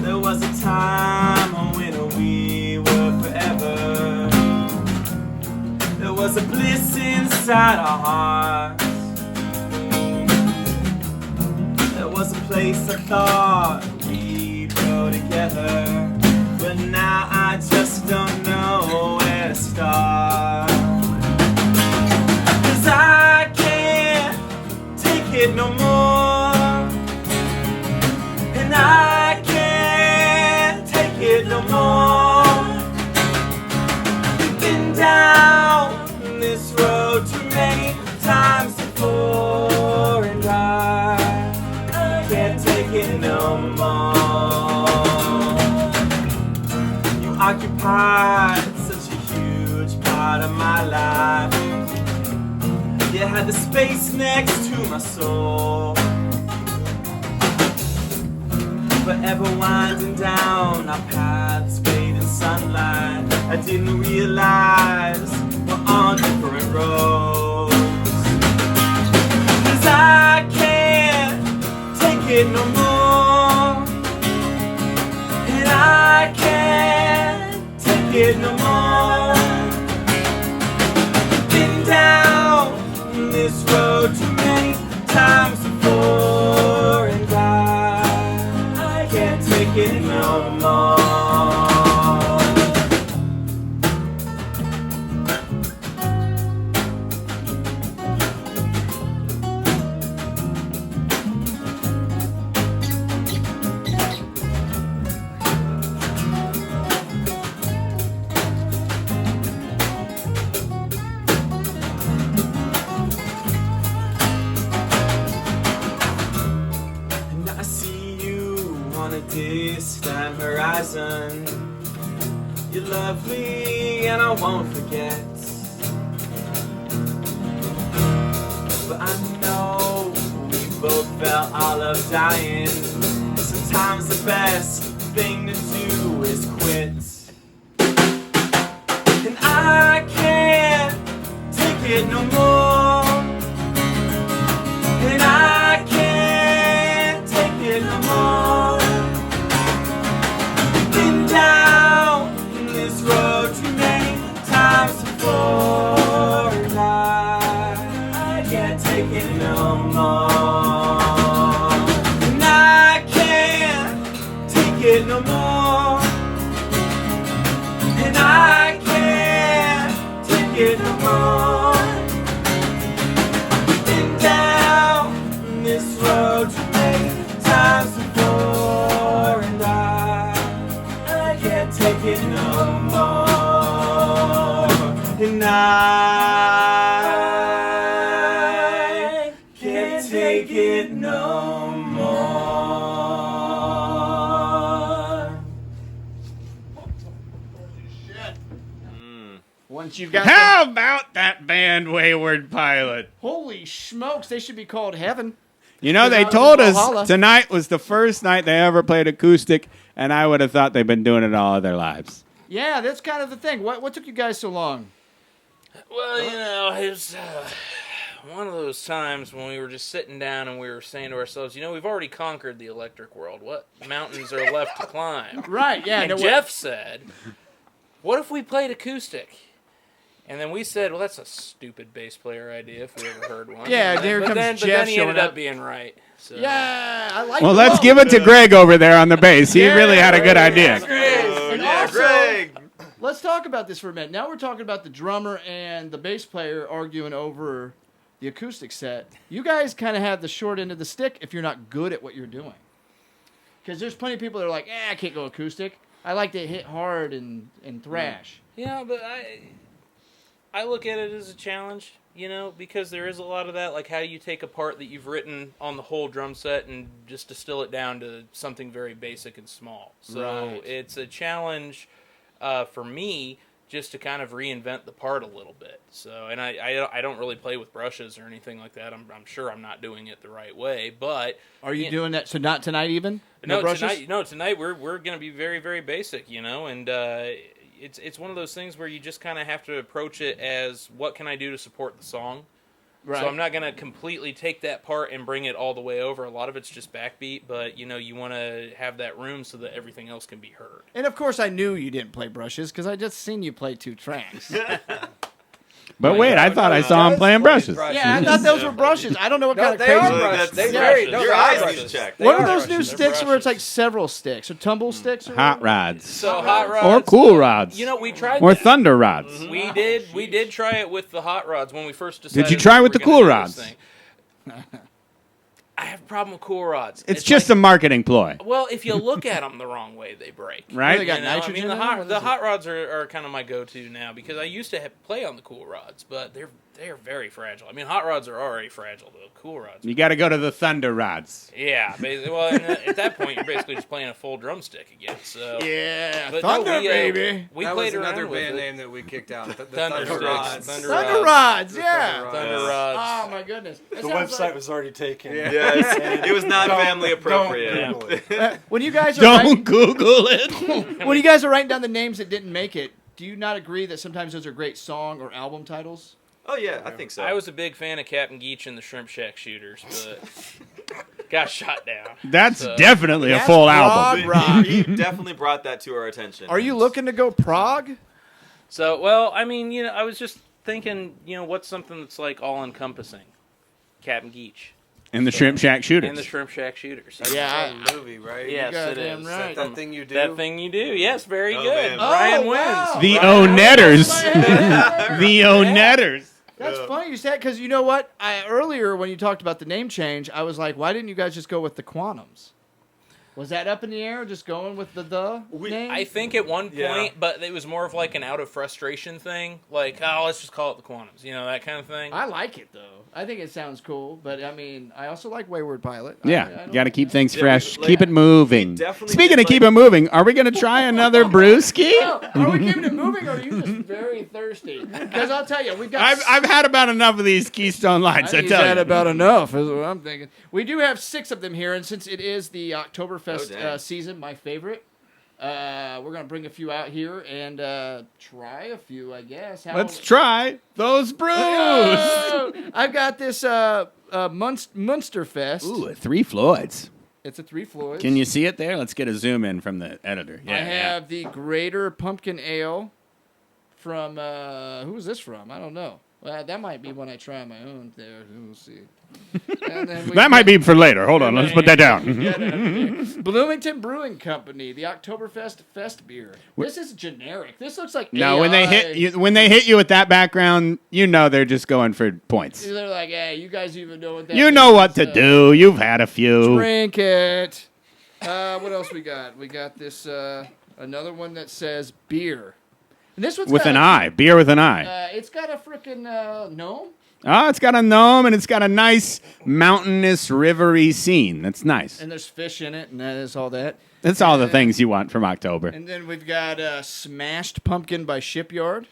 There was a time when we were forever. There was a bliss inside our hearts. There was a place I thought we'd go together, but now I just don't know where to start. 'Cause I can't take it no more, and I can't take it no more. We've been down this road too many times before, and I can't take it no more. You occupied such a huge part of my life. You had the space next to my soul, forever winding down our paths, bathed in sunlight. I didn't realize we're on different roads. 'Cause I can't take it no more, and I can't take it no more. Been down this road too many times before, and I can't take it no more. And I see you on a distant horizon. You're lovely and I won't forget. But I know we both felt all of dying. Sometimes the best thing to do is quit. And I can't take it no more, and I can't take it no more. Been down this road too many times before, and I can't take it no more. And I can't take it no more, and I can't take it no more. Been down this road too many times before, and I can't take it no more. And I can't take it no more. Once you've got How about that band, Wayward Pilot? holy smokes, they should be called Heaven. You know, they Because told I was in us Valhalla. tonight was the first night they ever played acoustic, and I would have thought they've been doing it all of their lives. Yeah, that's kind of the thing. What took you guys so long? Well, you know, it was one of those times when we were just sitting down and we were saying to ourselves, you know, we've already conquered the electric world. What mountains are left to climb? Right, yeah. And no, Jeff said, what if we played acoustic? And then we said, well, that's a stupid bass player idea if we ever heard one. Yeah, but there then, comes but Jeff then he ended showing up up. being right. So. Yeah, I like Well, it. let's give it to Greg over there on the bass. He really had a good idea. And yeah, also, Greg. let's talk about this for a minute. Now we're talking about the drummer and the bass player arguing over the acoustic set. You guys kind of have the short end of the stick if you're not good at what you're doing. Because there's plenty of people that are like, I can't go acoustic. I like to hit hard and thrash. Yeah, but I look at it as a challenge, because there is a lot of that. Like, how do you take a part that you've written on the whole drum set and just distill it down to something very basic and small? So Right. it's a challenge for me just to kind of reinvent the part a little bit. So, and I don't really play with brushes or anything like that. I'm sure I'm not doing it the right way, but Are you doing that? So not tonight even? no, brushes? tonight we're going to be very, very basic, and it's one of those things where you just kind of have to approach it as what can I do to support the song. Right. So I'm not going to completely take that part and bring it all the way over. A lot of it's just backbeat, but you want to have that room so that everything else can be heard. And of course I knew you didn't play brushes because I just seen you play 2 tracks. But wait, I thought I saw him playing brushes. Yeah, I thought those were brushes. I don't know what No, kind of they crazy are Look, brushes. that's- They very your they are eyes need brushes. to check. They What are are those new brushes. sticks where it's like brushes. several sticks? Or tumble sticks? Or Hot whatever? rods. So hot rods Or cool rods. we tried Or that. thunder rods. We did try it with the hot rods when we first decided. Did you try we with were the gonna cool do rods? this thing. I have a problem with cool rods. It's just a marketing ploy, well, if you look at them the wrong way, they break. right? They got nitrogen I mean, in them? the What is it? hot rods are kind of my go-to now because I used to play on the cool rods, but they're very fragile. I mean, hot rods are already fragile, though. Cool rods. You got to go to the thunder rods. Yeah, basically. Well, and at that point, you're basically just playing a full drumstick again. So Yeah, But thunder, no, baby. We That played was around another with band it. name that we kicked out. The Thunder Thunder Sticks. Rods. Thunder Thunder rods, yeah. Thunder Rods. Thunder rods. Oh, my goodness. That The sounds website like- was already taken. Yeah. Yes, it was not family appropriate. Don't Google it. when you guys are Don't writing, Google it. when you guys are writing down the names that didn't make it, do you not agree that sometimes those are great song or album titles? Oh yeah, I think so. I was a big fan of Captain Geach and the Shrimp Shack Shooters, but got shot down. That's So- definitely a That's full broad album. rock. He definitely brought that to our attention. Are you looking to go Prague? So, well, I mean, I was just thinking, what's something that's like all-encompassing? Captain Geach And the Shrimp Shack Shooters. and the Shrimp Shack Shooters. That's Yeah, a movie, right? Yes, it goddamn is. right. That thing you do. That thing you do. Yes, very Oh, good. man. Brian Oh, wins. wow. the Right. Onetters. The Onetters. That's funny you said because you know what? Earlier when you talked about the name change, I was like, why didn't you guys just go with the Quantums? Was that up in the air, just going with the name? I think at one point, Yeah. but it was more of like an out of frustration thing. Like, let's just call it the Quantums. That kind of thing. I like it though. I think it sounds cool, but I mean, I also like Wayward Pilot. I Yeah, don't- got to keep things Yeah, fresh. like, keep it moving. definitely Speaking did of keep like- it moving, are we going to try another brewski? Oh, are we keeping it moving, or are you just very thirsty? Because I'll tell you, we've got. I've had about enough of these Keystone Lights, I He's tell had you. about enough, is what I'm thinking. We do have 6 of them here, and since it is the Oktoberfest Oh, dang. season, my favorite, we're going to bring a few out here and try a few, I guess. Let's try those brews. Oh, I've got this Munsterfest. Ooh, a 3 Floyds. It's a 3 Floyds. Can you see it there? Let's get a zoom in from the editor. Yeah, I have the Greater Pumpkin Ale from, who is this from? I don't know. Well, that might be when I try my own there. We'll see. And then we That might be for later. Hold on, let's put that down. Get it, okay. Bloomington Brewing Company, the Oktoberfest Fest beer. This is generic. This looks like No, AI. when they hit you with that background, they're just going for points. They're like, hey, you guys even know what that You know means, what to do. You've had a few. Drink it. What else we got? We got this another one that says beer. And this one's With got an a- eye. Beer with an eye. It's got a freaking gnome. Oh, it's got a gnome and it's got a nice mountainous, rivery scene. That's nice. And there's fish in it, and that is all that. That's all the things you want from October. And then we've got Smashed Pumpkin by Shipyard.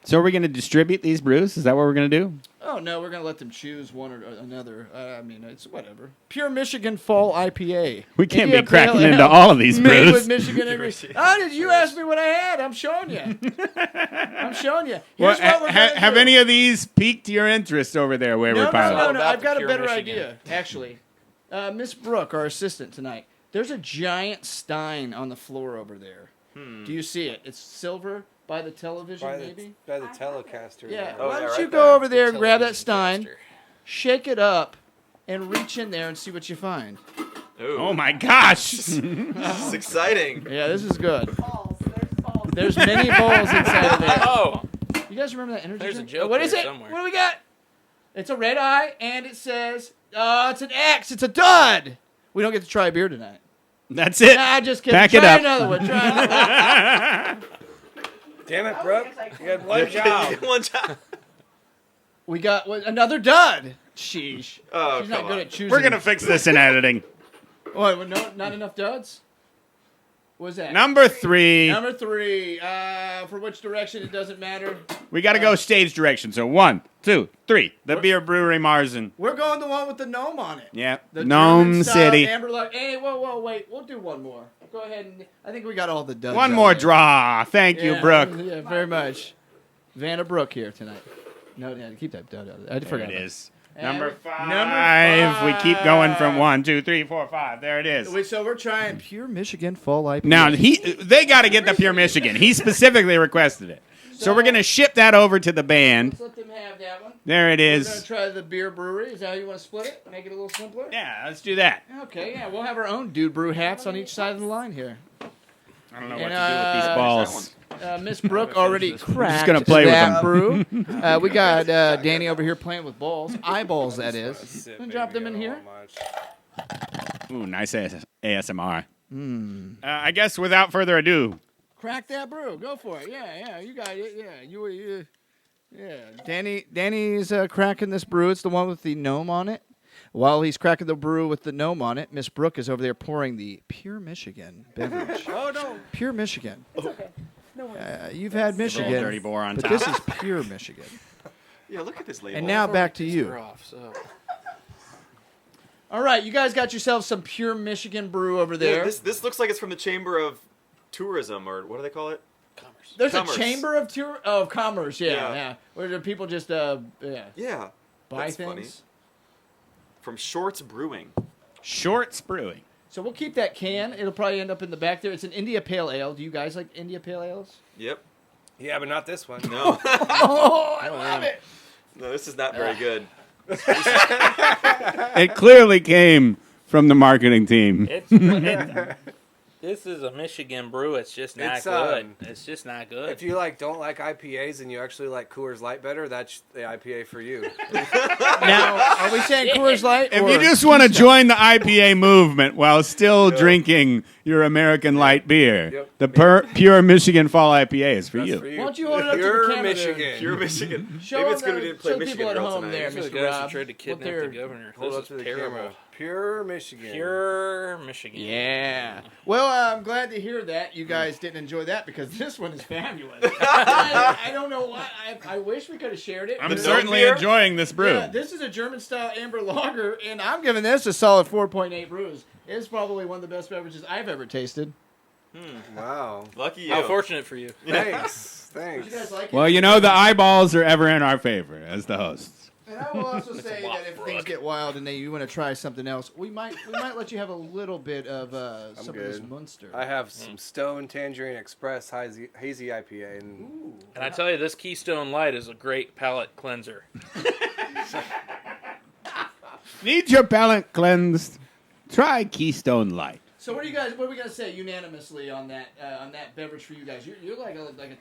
So are we going to distribute these brews? Is that what we're going to do? Oh, no, we're going to let them choose one or another. I mean, it's whatever. Pure Michigan Fall IPA. We can't India be cracking Pale into Ale, all of these made brews. with Michigan Oh, did you ask me what I had? I'm showing you. I'm showing you. Here's what we're gonna have do. any of these piqued your interest over there, Wayward No, Pilot? no. About I've the got a Pure better Michigan. idea, actually. Miss Brooke, our assistant tonight, there's a giant stein on the floor over there. Do you see it? It's silver. by the television, maybe? By the Telecaster. Yeah. Oh, Why yeah, don't right you there. go over there and grab that Television Stein, caster. shake it up, and reach in there and see what you find. Ooh. Oh my gosh! This is exciting. Yeah, this is good. Balls. There's balls. There's many balls inside of there. Oh, You guys remember that energy There's a drink? joke What is there it? somewhere. What do we got? It's a red eye, and it says, it's an X. It's a dud. We don't get to try a beer tonight. That's it. Nah, just kidding. Back Try it up. another one. Try another one. Damn it, Brooke. You had one job. One job. We got another dud. Sheesh. Oh, She's not come good on. at choosing. We're gonna fix this in editing. Oh, no, not enough duds? What was that? Number 3. Number 3. For which direction, it doesn't matter. We got to go stage direction. So 1, 2, 3. The Beer Brewery Marzen. We're going the one with the gnome on it. Yeah. The Gnome German-style City. Amber Luck. Hey, whoa, wait. We'll do one more. Go ahead and I think we got all the duds. One out more there. draw. Thank you, Yeah, Brooke. Yeah, very much. Vanna Brooke here tonight. No, keep that dud out of there. I There forgot. it about is. And Number number 5. We keep going from 1, 2, 3, 4, 5. There it is. Wait, so we're trying pure Michigan Fall IPA. Now they got to get the Pure Michigan. He specifically requested it. So we're gonna ship that over to the band. Let's let them have that one. There it We're going is. to try the beer brewery. Is that how you want to split it? Make it a little simpler? Yeah, let's do that. Okay, yeah. We'll have our own Dude Brew hats on each side of the line here. I don't know And, what to do with these balls. Miss Brooke already cracked gonna play with that them. brew. We got Danny over here playing with balls. Eyeballs, that is. Sip, Gonna drop baby, them in I here. don't want much. Ooh, nice ASMR. I guess without further ado, Crack that brew. Go for it. Yeah, you got it. Yeah, yeah. Danny's cracking this brew. It's the one with the gnome on it. While he's cracking the brew with the gnome on it, Miss Brooke is over there pouring the Pure Michigan beverage. Oh, no. Pure Michigan. It's okay. No worries. You've had Michigan, dirty boar on but top. this is Pure Michigan. Yeah, look at this label. And now back to you. Off, so. All right, you guys got yourselves some Pure Michigan brew over there. Yeah, this looks like it's from the Chamber of Tourism, or what do they call it? Commerce. There's Commerce. a chamber of commerce, Yeah. yeah. Where the people just Yeah. buy that's things. funny. From Shorts Brewing. Shorts Brewing. So we'll keep that can. It'll probably end up in the back there. It's an India Pale Ale. Do you guys like India Pale Ales? Yep. Yeah, but not this one. No. Oh, I love it. No, this is not very good. It clearly came from the marketing team. This is a Michigan brew. It's just not It's, good. It's just not good. If you don't like IPAs and you actually like Coors Light better, that's the IPA for you. Now, are we saying Coors Light? If or you just want to join the IPA movement while still drinking your American light beer, Yep. the Pure Michigan Fall IPA is for That's you. for you. Why don't you hold it up to the Pure camera there? Michigan. Pure Michigan. Show Maybe it's them good we didn't play show the Michigan people at Girl home tonight. there, These are the Mr. guys who Rob. tried to what kidnap they're- the governor. Hold This up is to the terrible. camera. Pure Michigan. Pure Michigan. Yeah. Well, I'm glad to hear that you guys didn't enjoy that because this one is fabulous. I don't know why. I wish we could have shared it. I'm but- certainly beer? enjoying this brew. Yeah, this is a German-style amber lager, and I'm giving this a solid 4.8 brews. It's probably one of the best beverages I've ever tasted. Wow. Lucky you. How fortunate for you. Thanks. Would Thanks. you guys like it? Well, you know the eyeballs are ever in our favor as the hosts. And I will also say lot, that if Brooke. things get wild and you want to try something else, we might let you have a little bit of some of this good. Munster. I have some Stone Tangerine Express hazy IPA. And And I tell you, this Keystone Light is a great palate cleanser. Need your palate cleansed? Try Keystone Light. So what are we gonna say unanimously on that beverage for you guys? You're like a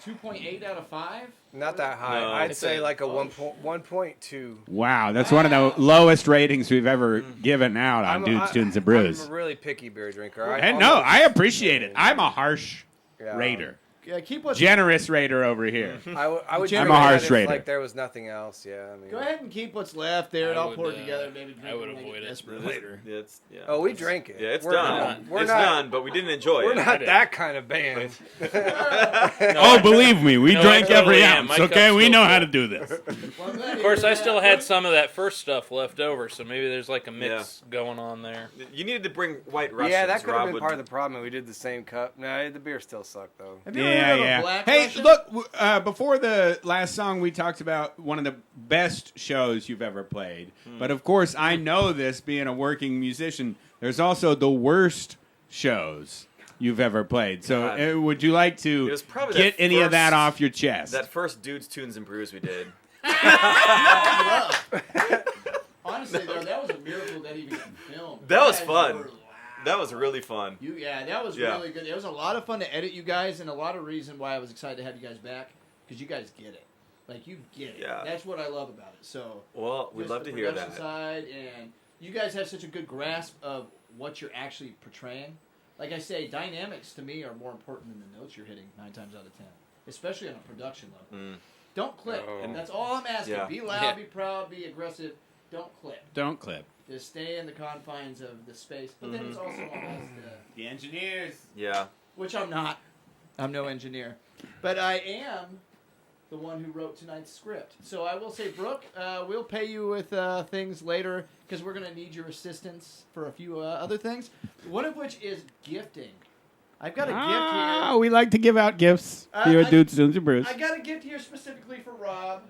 2.8 out of 5. not that high. No. I'd It's say a- like a 1.2. Wow, that's one of the lowest ratings we've ever given out on Dudes, Tunes, and Brews. I'm a really picky beer drinker. And no, I appreciate it. I'm a harsh Yeah. rater. Keep what's Generous rater over here. I would I'm drink a that harsh if, rater. like there was nothing else. Yeah. I mean, Go ahead and keep what's left there, and I I'll would, pour it together. Maybe drink I would and make avoid it. desperate later. Yeah. Oh, we drank it. Yeah, it's We're done. not- we're It's not- done, but we didn't enjoy We're it. not did. that kind of band. Oh, believe me, we No, drank I totally every am. ounce, My okay? cup's We still know full. how to do this. Of course, I still had some of that first stuff left over, so maybe there's like a mix going on there. You needed to bring White Russians. Yeah, that could have Rob been would- part of the problem. We did the same cup. No, the beer still sucked though. Have you ever heard of a black Hey, Russian? look, before the last song, we talked about one of the best shows you've ever played. But of course, I know this being a working musician. There's also the worst shows you've ever played. So God. would you like to It was probably get that any of that first- off your chest? That first Dudes, Tunes, and Brews we did. Honestly, though, that was a miracle that even got filmed. That was You guys fun. were loud. That was really fun. That was Yeah. really good. It was a lot of fun to edit you guys, and a lot of reason why I was excited to have you guys back, because you guys get it. Like, you get it. Yeah. That's what I love about it. So, Well, we'd just love the to hear production that. side, and you guys have such a good grasp of what you're actually portraying. Like I say, dynamics to me are more important than the notes you're hitting 9 times out of 10, especially on a production level. Don't clip. Oh. That's all I'm asking. Yeah. Be loud, Yeah. be proud, be aggressive. Don't clip. Don't clip. Just stay in the confines of the space. But then it's also on us to... The engineers. Yeah. Which I'm not. I'm no engineer. But I am the one who wrote tonight's script. So I will say, Brooke, we'll pay you with things later because we're going to need your assistance for a few other things. One of which is gifting. I've got a gift here. We like to give out gifts here at Dudes, Tunes, and Brews. I got a gift here specifically for Rob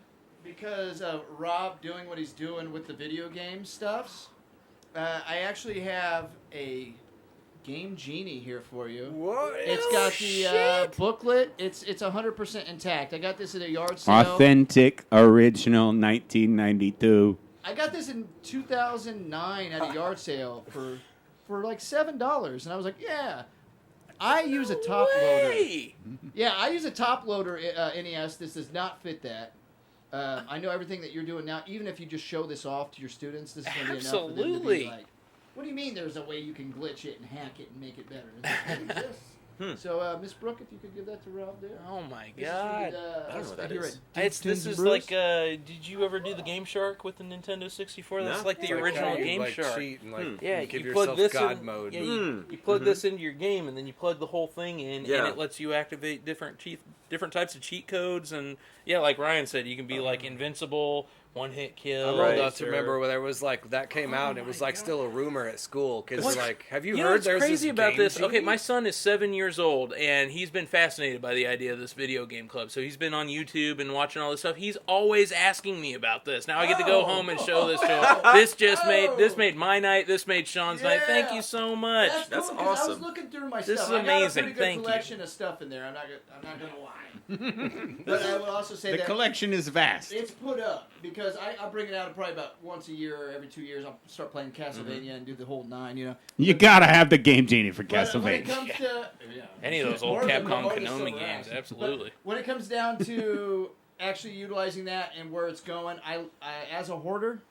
because of Rob doing what he's doing with the video game stuffs. I actually have a Game Genie here for you. What? It's got the booklet. It's 100% intact. I got this at a yard sale. Authentic, original, 1992. I got this in 2009 at a yard sale for like $7, and I was like, yeah. I use a top loader. Yeah, I use a top loader NES. This does not fit that. I know everything that you're doing now. Even if you just show this off to your students, this is going to be enough for them to be Absolutely. like, what do you mean there's a way you can glitch it and hack it and make it better? It exists. So, Miss Brooke, if you could give that to Rob there. Oh my This is God! for the, I don't know what that here is. at This Tunes and is Brews. like, did you ever do the Game Shark with the Nintendo 64? That's No. like the It's like original how you, Game like, Shark. cheat and, like, Yeah, give you yourself plug this God in, mode. Yeah, you plug this into your game, and then you plug the whole thing in, Yeah. and it lets you activate different types of cheat codes. And yeah, like Ryan said, you can be like invincible, one-hit kill. I'm Right. old enough to remember when there was like that came out and it was like still a rumor at school. Kids were What? like, "Have you You know heard what's there's crazy this about game this? Okay, genie?" my son is 7 years old, and he's been fascinated by the idea of this video game club. So he's been on YouTube and watching all this stuff. He's always asking me about this. Now I get to go home and show this to him. This made my night. This made Sean's night. Thank you so much. That's cool, 'cause I was awesome. looking through my This stuff. is I got a amazing. pretty good Thank you. collection of stuff in there. I'm not gonna lie. But I would also say The that collection is vast. it's put up because I bring it out probably about once a year or every 2 years. I'll start playing Castlevania and do the whole 9. You know. You gotta have the Game Genie for But when it Castlevania. comes to Any of those old More than- Capcom more than Konami Silver games, Axe. absolutely. But when it comes down to actually utilizing that and where it's going, I as a hoarder,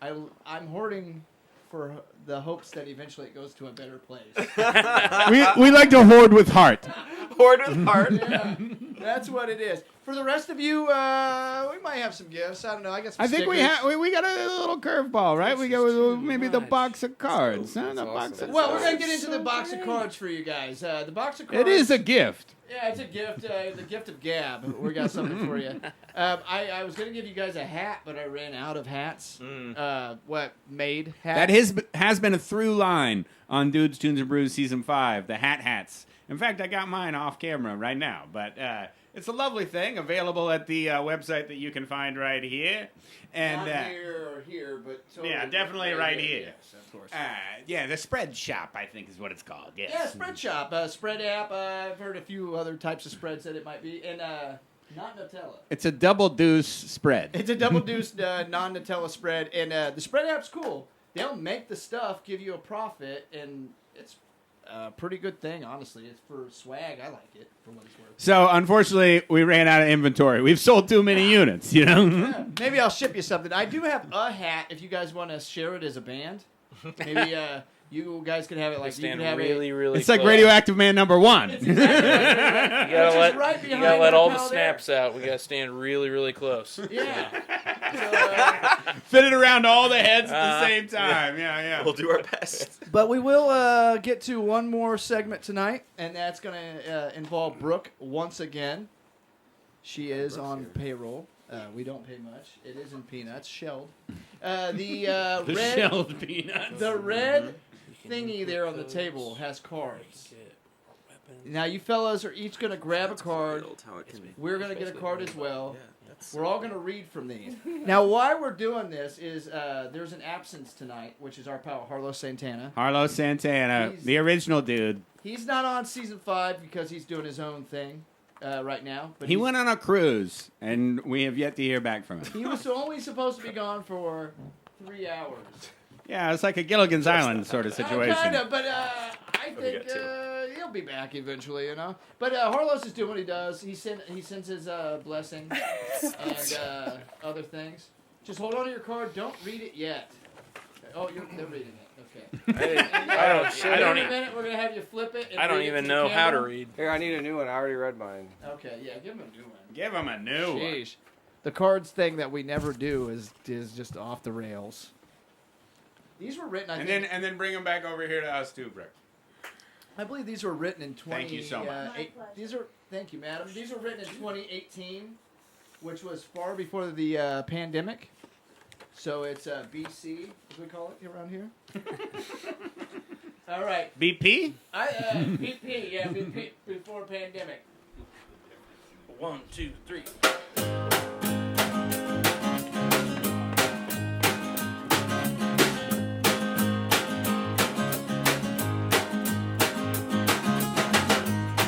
I'm hoarding for the hopes that eventually it goes to a better place. we like to hoard with heart. Hoard with heart. Yeah, that's what it is. For the rest of you, we might have some gifts. I don't know. I got some I think stickers. we got a little curveball, right? We got maybe the box of cards. Huh? The That's box awesome. of Well, we're cards. going to get into the box of cards for you guys. The box of cards. It is a gift. Yeah, it's a gift. The gift of Gab. We got something for you. I was going to give you guys a hat, but I ran out of hats. Made hats? That has been a through line on Dudes, Tunes, and Brews Season 5, the hats. In fact, I got mine off camera right now, but it's a lovely thing available at the website that you can find right here. And Not here or here, but totally yeah, definitely right here. Yes, of course. yeah, the Spread Shop, I think, is what it's called. Yes. Yeah, Spread Shop, Spread app. I've heard a few other types of spreads that it might be, and not Nutella. It's a double deuce spread. It's a double deuce non-Nutella spread, and the Spread app's cool. They'll make the stuff, give you a profit, and it's a pretty good thing, honestly. It's for swag. I like it for what it's worth. So, unfortunately, we ran out of inventory. We've sold too many units, you know? Yeah, maybe I'll ship you something. I do have a hat if you guys want to share it as a band. Maybe you guys can have it like you Stand can have really, it. really It's like close. Radioactive Man #1. It's exactly You gotta Which let, is right you behind gotta let the all the lapel there. snaps out. We gotta stand really, really close. Yeah. So, Fit it around all the heads at the same time. Yeah. We'll do our best. but we will get to one more segment tonight, and that's going to involve Brooke once again. She is on payroll. We don't pay much. It is in peanuts, shelled. The red, shelled peanuts. the red thingy there on the table has cards. Now you fellas are each going to grab a card. We're going to get a card as well. notes. We're all going to read from these. Now, why we're doing this is there's an absence tonight, which is our pal Harlow Santana. Harlow Santana, He's- the original dude. He's not on season 5 because he's doing his own thing right now. But He he's- went on a cruise, and we have yet to hear back from him. He was only supposed to be gone for 3 hours. Yeah, it's like a Gilligan's Island sort of situation. Kind of, but I think he'll be back eventually, you know. But Harlow's is doing what he does. He sends his blessing and other things. Just hold on to your card. Don't read it yet. Oh, they're reading it. Okay. I don't In a even. minute, we're gonna have you flip it. And I don't read it even to the know how to camera. read. Here, I need a new one. I already read mine. Okay, yeah, give him a new one. Give him a new one. Sheesh. The cards thing that we never do is just off the rails. These were written, I think. And then bring him back over here to us too, Brick. I believe these were written in 20. Thank you so much. My pleasure. Thank you, madam. These were written in 2018, which was far before the pandemic. So it's BC, as we call it around here. All right. BP? BP, yeah, BP before pandemic. 1, 2, 3.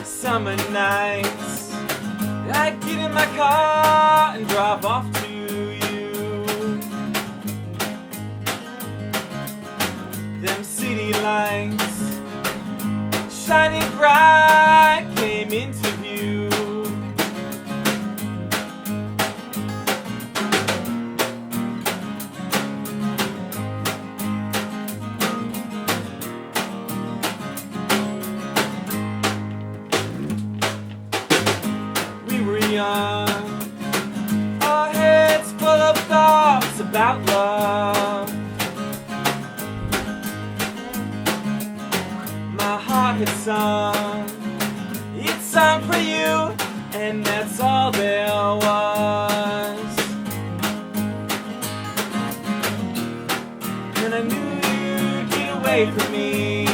Summer nights, I get in my car and drive off to you. Them city lights, shining bright, came into view. We were young, our heads full of thoughts about love. My heart had sung, it sung for you, and that's all there was. And I knew you'd get away from me,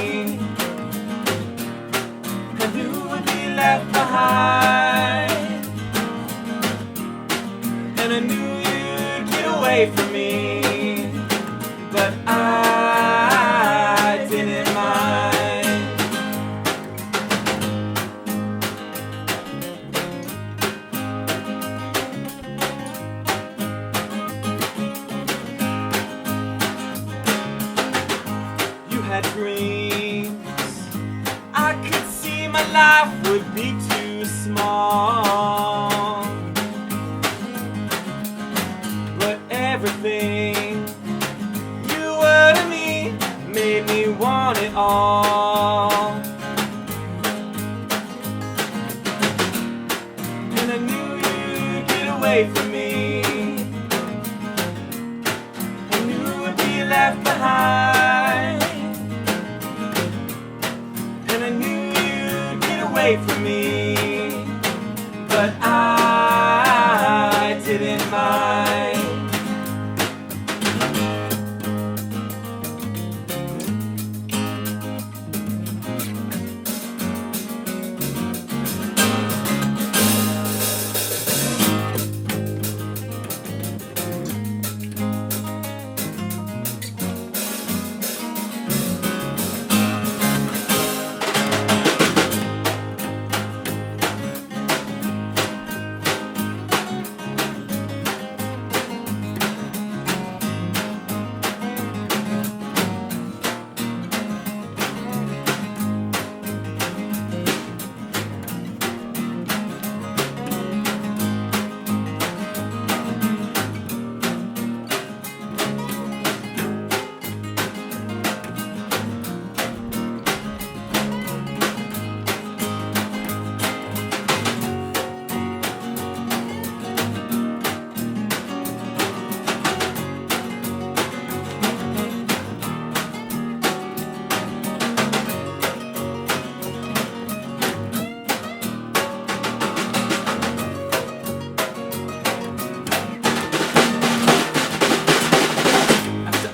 and who would be left behind? And I knew you'd get away from me, but I didn't mind. You had dreams, I could see my life would be too small, but everything you were to me made me want it all. And I knew you'd get away from me, I knew I'd be left behind, and I knew you'd get away from me, but I didn't mind.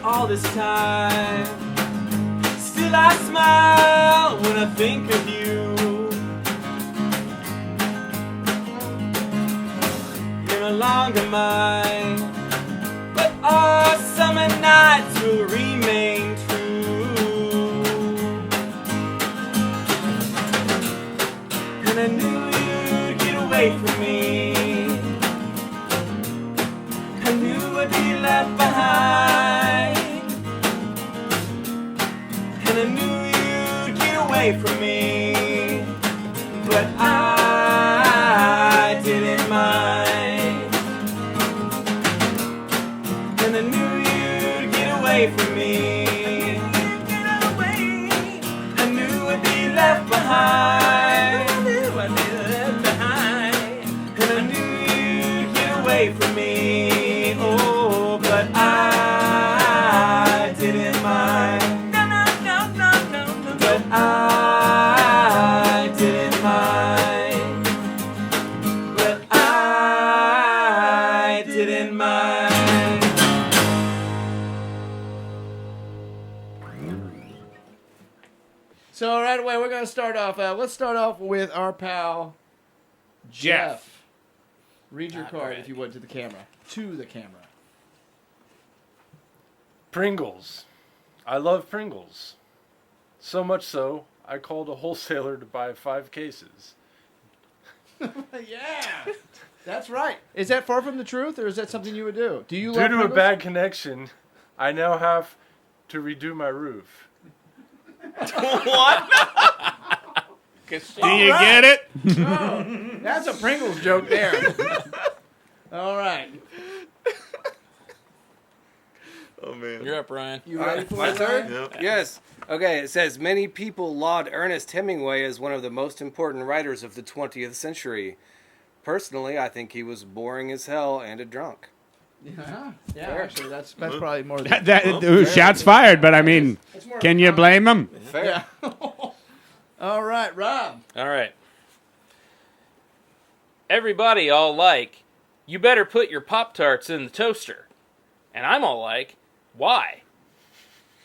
All this time, still I smile when I think of you. In a long longer mine. But our summer nights will remain true. And I knew you'd get away from me. I knew I'd be left behind. And I knew you'd get away from me. But I didn't mind. And I knew you'd get away from me. I knew I'd be left behind. And I knew you'd get away from me. Oh, but I didn't mind. But I didn't mind. But I didn't mind. So right away, we're going to start off. Let's start off with our pal, Jeff. Read your card, if you would, to the camera. To the camera. Pringles. I love Pringles. So much so, I called a wholesaler to buy 5 cases. Yeah, that's right. Is that far from the truth, or is that something you would do? Do you Due love to a Pringles? bad connection, I now have to redo my roof. What? Do you get it? Oh, that's a Pringles joke there. All right. Oh, man. You're up, Ryan. You ready for My it, turn? Ryan? Yep. Yes. Okay, it says, many people laud Ernest Hemingway as one of the most important writers of the 20th century. Personally, I think he was boring as hell and a drunk. Yeah, actually, that's probably more. Shots fired, but I mean, That's more can you blame him? Fair. Yeah. All right, Rob. All right. Everybody all like, you better put your Pop-Tarts in the toaster. And I'm all like, why?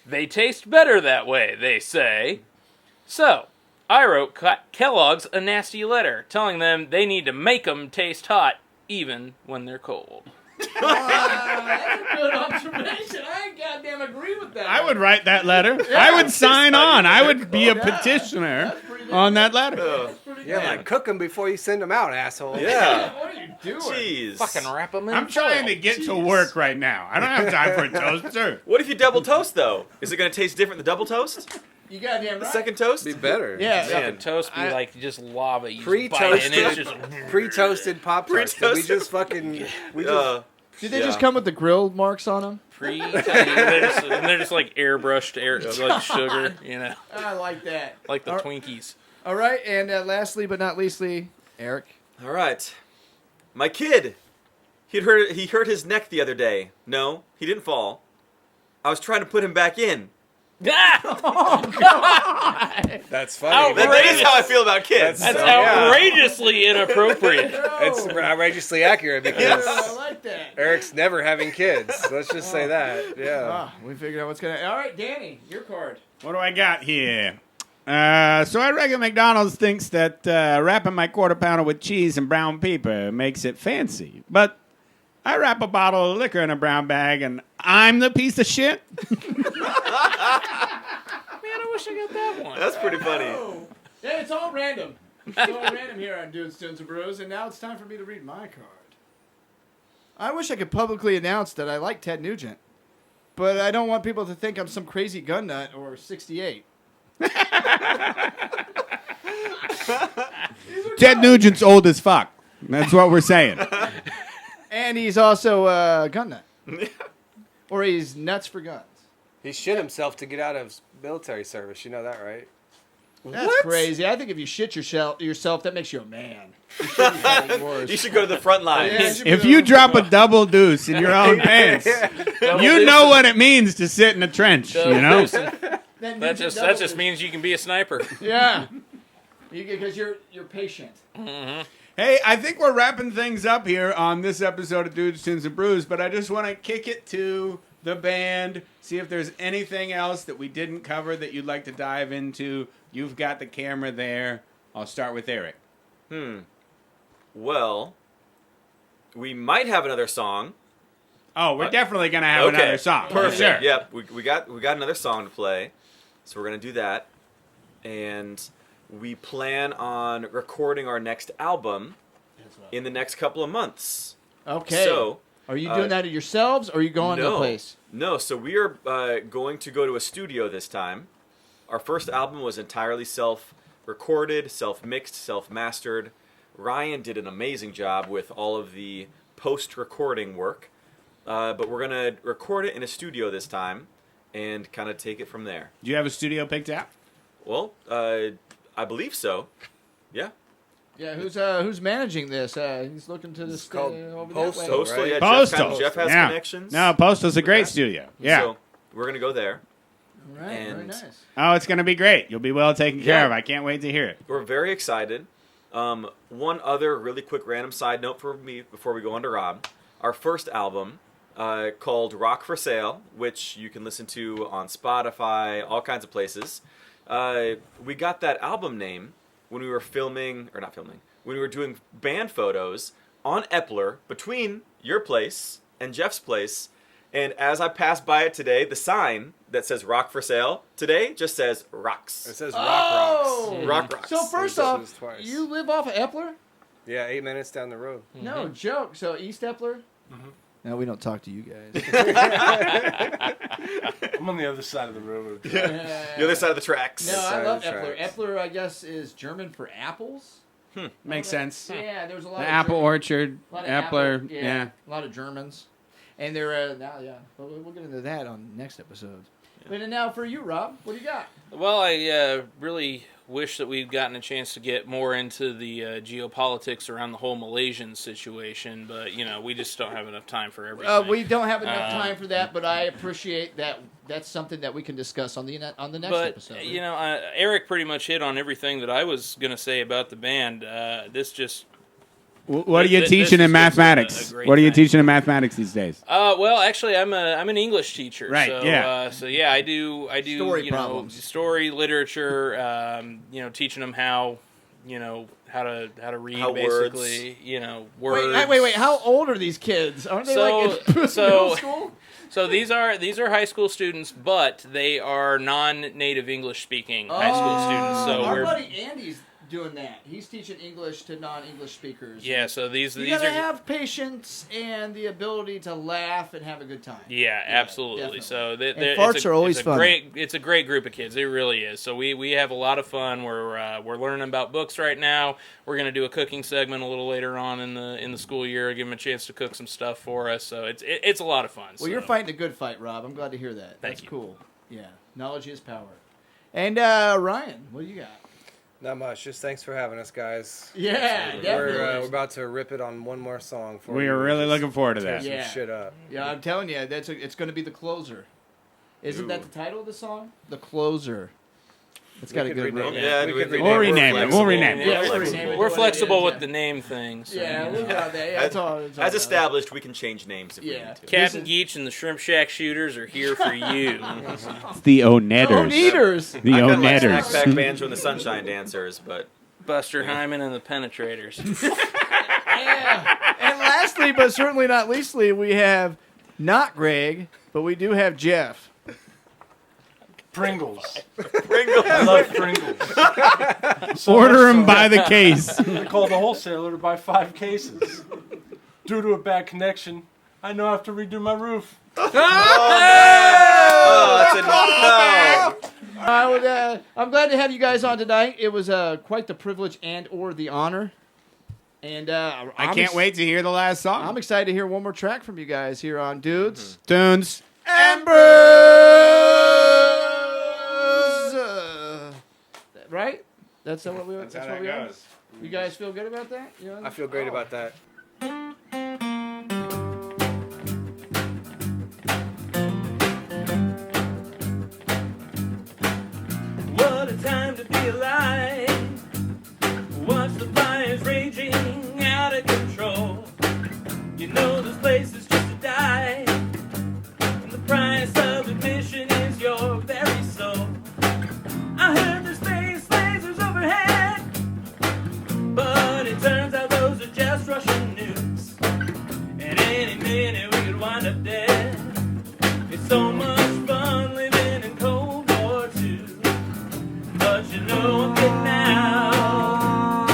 They taste better that way, they say. So, I wrote Kellogg's a nasty letter telling them they need to make them taste hot even when they're cold. That's a good observation. I goddamn agree with that. I would write that letter. I would sign on. I would be a petitioner on that letter. Yeah, like cook them before you send them out, asshole. Yeah. What are you doing? Jeez. Fucking wrap them in I'm trying to get to work right now. I don't have time for a toaster. What if you double toast, though? Is it going to taste different than double toast? You goddamn The right. second toast? Be better. Yeah. Fucking toast be like just lava. You just bite Pre-toasted, it and it's just... pre-toasted Pop-Tarts. that We Pre-toasted? just fucking... We just, Did they just come with the grill marks on them? they're just like airbrushed, like sugar, you know, I like that. like the All- Twinkies. All right, and lastly but not leastly, Eric. All right. My kid. He hurt his neck the other day. No, he didn't fall. I was trying to put him back in. that's funny. That is how I feel about kids. That's yeah. outrageously inappropriate. It's outrageously accurate because I like that. Eric's never having kids. Let's just say that. Yeah. Ah, we figured out what's going to... All right, Danny, your card. What do I got here? So I reckon McDonald's thinks that wrapping my quarter pounder with cheese and brown paper makes it fancy. But I wrap a bottle of liquor in a brown bag and I'm the piece of shit. Man, I wish I got that one. That's pretty funny. Oh. Yeah, it's all random. It's all random here on Dudes, Tunes, and Brews, and now it's time for me to read my card. I wish I could publicly announce that I like Ted Nugent, but I don't want people to think I'm some crazy gun nut or 68. Ted Nugent's old as fuck. That's what we're saying. And he's also a gun nut. Or he's nuts for guns. He shit himself to get out of military service. You know that, right? That's crazy. I think if you shit yourself, that makes you a man. You should go to the front lines. Yeah, you should If be you the- drop a double deuce in your own pants, you know what it means to sit in a trench, you know? That just means you can be a sniper. Yeah. Because you're patient. Hey, I think we're wrapping things up here on this episode of Dudes, Tunes, and Brews, but I just want to kick it to the band, see if there's anything else that we didn't cover that you'd like to dive into. You've got the camera there. I'll start with Eric. Well, we might have another song. Oh, we're definitely gonna have Okay, another song. Perfect. For sure. Yep, we got another song to play, so we're gonna do that, and we plan on recording our next album in the next couple of months. Okay. So, are you doing that yourselves, or are you going to a place? No, so we are going to go to a studio this time. Our first album was entirely self-recorded, self-mixed, self-mastered. Ryan did an amazing job with all of the post-recording work. But we're going to record it in a studio this time and kind of take it from there. Do you have a studio picked out? Well, I believe so. Yeah. Yeah, who's managing this? He's looking to this called over Postal, that way. Postal, right? yeah. Postal. Jeff has Yeah. connections. No, Postal's a great that. studio. Yeah. So we're going to go there. All right, very And- nice. Oh, it's gonna be great. You'll be well taken care Yeah. of. I can't wait to hear it. We're very excited. One other really quick random side note for me before we go on to Rob. Our first album, called Rock for Sale, which you can listen to on Spotify, all kinds of places. We got that album name when we were when we were doing band photos on Epler between your place and Jeff's place. And as I passed by it today, the sign that says Rock for Sale today just says Rocks. It says Oh! Rock Rocks. So first This off, was twice. you live off of Epler? Yeah, 8 minutes down the road. No joke. So East Epler? Mhm. No, we don't talk to you guys. I'm on the other side of the railroad. The other side of the tracks. No, I Side love of the Epler. tracks. Epler, I guess, is German for apples. Makes sense. Yeah, there's a lot The of apple German- orchard, a lot of Epler. apple- Yeah. a lot of Germans, and they're but we'll get into that on next episode. But now for you, Rob, what do you got? Well, I really wish that we'd gotten a chance to get more into the geopolitics around the whole Malaysian situation, but we just don't have enough time for everything. We don't have enough time for that, but I appreciate that. That's something that we can discuss on the next episode. Eric pretty much hit on everything that I was going to say about the band. This just What are you This teaching is in just mathematics? a great What are you thing. teaching in mathematics these days? well, actually, I'm an English teacher. Right, So, yeah. I do Story problems. story, literature. Teaching them how to read, How basically. Words. Wait. How old are these kids? Aren't they like in middle school? So these are high school students, but they are non-native English speaking high school students. So our we're buddy Andy's doing that. He's teaching English to non-English speakers. yeah. So these You these gotta are have patience and the ability to laugh and have a good time. yeah, absolutely. definitely. So And farts are always fun. It's a great group of kids. It really is. So we have a lot of fun. We're learning about books right now. We're gonna do a cooking segment a little later on in the school year. Give them a chance to cook some stuff for us. So it's a lot of fun. Well, you're fighting a good fight, Rob. I'm glad to hear that. Thank That's you. cool. Yeah, knowledge is power. And Ryan, what do you got? Not much. Just thanks for having us, guys. Yeah, definitely. We're about to rip it on one more song for We you. are really Just looking forward to tear that. some Yeah. shit up. Yeah, I'm telling you, it's going to be the closer. Isn't that the title of the song? The Closer. It's got a could good rename ring. it. Yeah, We we could could We'll rename it. We'll rename it. Yeah, we'll rename it. We're What it flexible is, with yeah. the name things. So. Yeah, we'll go on that. Yeah, that's all. That's all As about. established, we can change names if we Yeah. need to. Captain Geach and the Shrimp Shack Shooters are here for you. It's the Onetters. Oh, Neaters. The I kinda like Onetters. Snack Banjo and the Sunshine Dancers, but Buster Hyman and the Penetrators. Yeah. And lastly, but certainly not leastly, we have not Greg, but we do have Jeff. Pringles. Pringles. I love Pringles. So Order much them so, by the case. I called the wholesaler to buy 5 cases. Due to a bad connection, I now have to redo my roof. Oh, that's a no. I'm glad to have you guys on tonight. It was quite the privilege and/or the honor. And I can't wait to hear the last song. I'm excited to hear one more track from you guys here on Dudes Tunes. and Brews. Right? That's what we. That's what we are? You guys feel good about that? You know? I feel great about that. What a time to be alive. Watch the fires raging out of control. You know this place is just a dive, and the price of admission is your very soul. I heard there's space lasers overhead, but it turns out those are just Russian of death. It's so much fun living in Cold War II. But you know I'm getting out.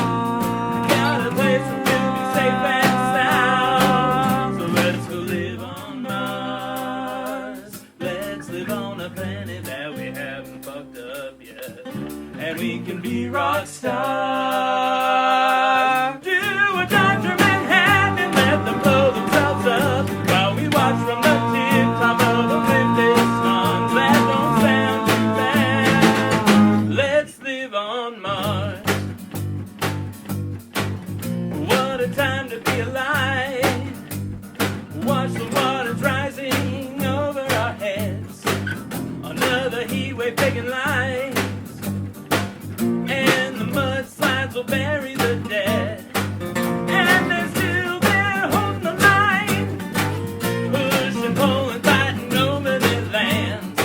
Got a place where we'll be safe and sound. So let's go live on Mars. Let's live on a planet that we haven't fucked up yet. And we can be rock stars. Do a Dr. Manhattan and let them blow themselves up while we watch from the tip top of a cliff this songs that don't sound too bad. Let's live on Mars. What a time to be alive. Watch the waters rising over our heads. Another heat wave taking lives. And the mudslides will bury the dead. And they're still there holding the line. Pushing, pulling, fighting over their lands.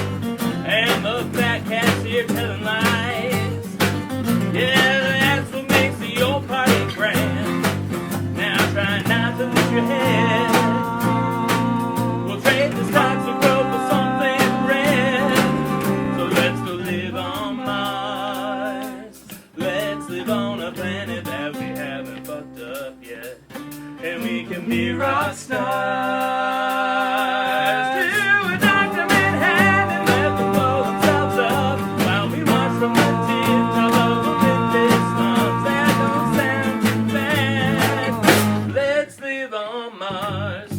And the fat cats here telling lies. Yeah, that's what makes the old party grand. Now try not to lose your head. We'll trade the stocks of growth for something red. So let's go live on Mars. Let's live on a planet that we haven't fucked up yet. And we can be rock stars. Do a Dr. Manhattan and let them blow themselves up while we watch from the tip top of a Memphis slums that don't sound too bad. Let's live on Mars.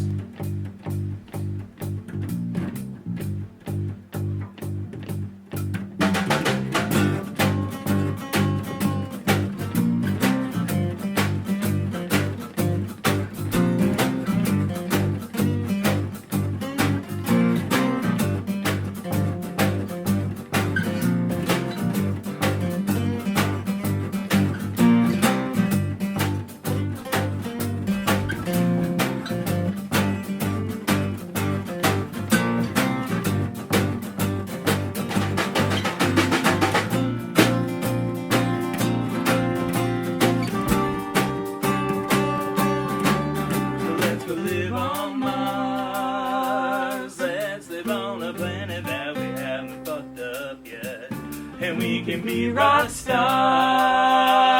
So let's go live on Mars. Let's live on a planet that we haven't fucked up yet. And we can be rock stars.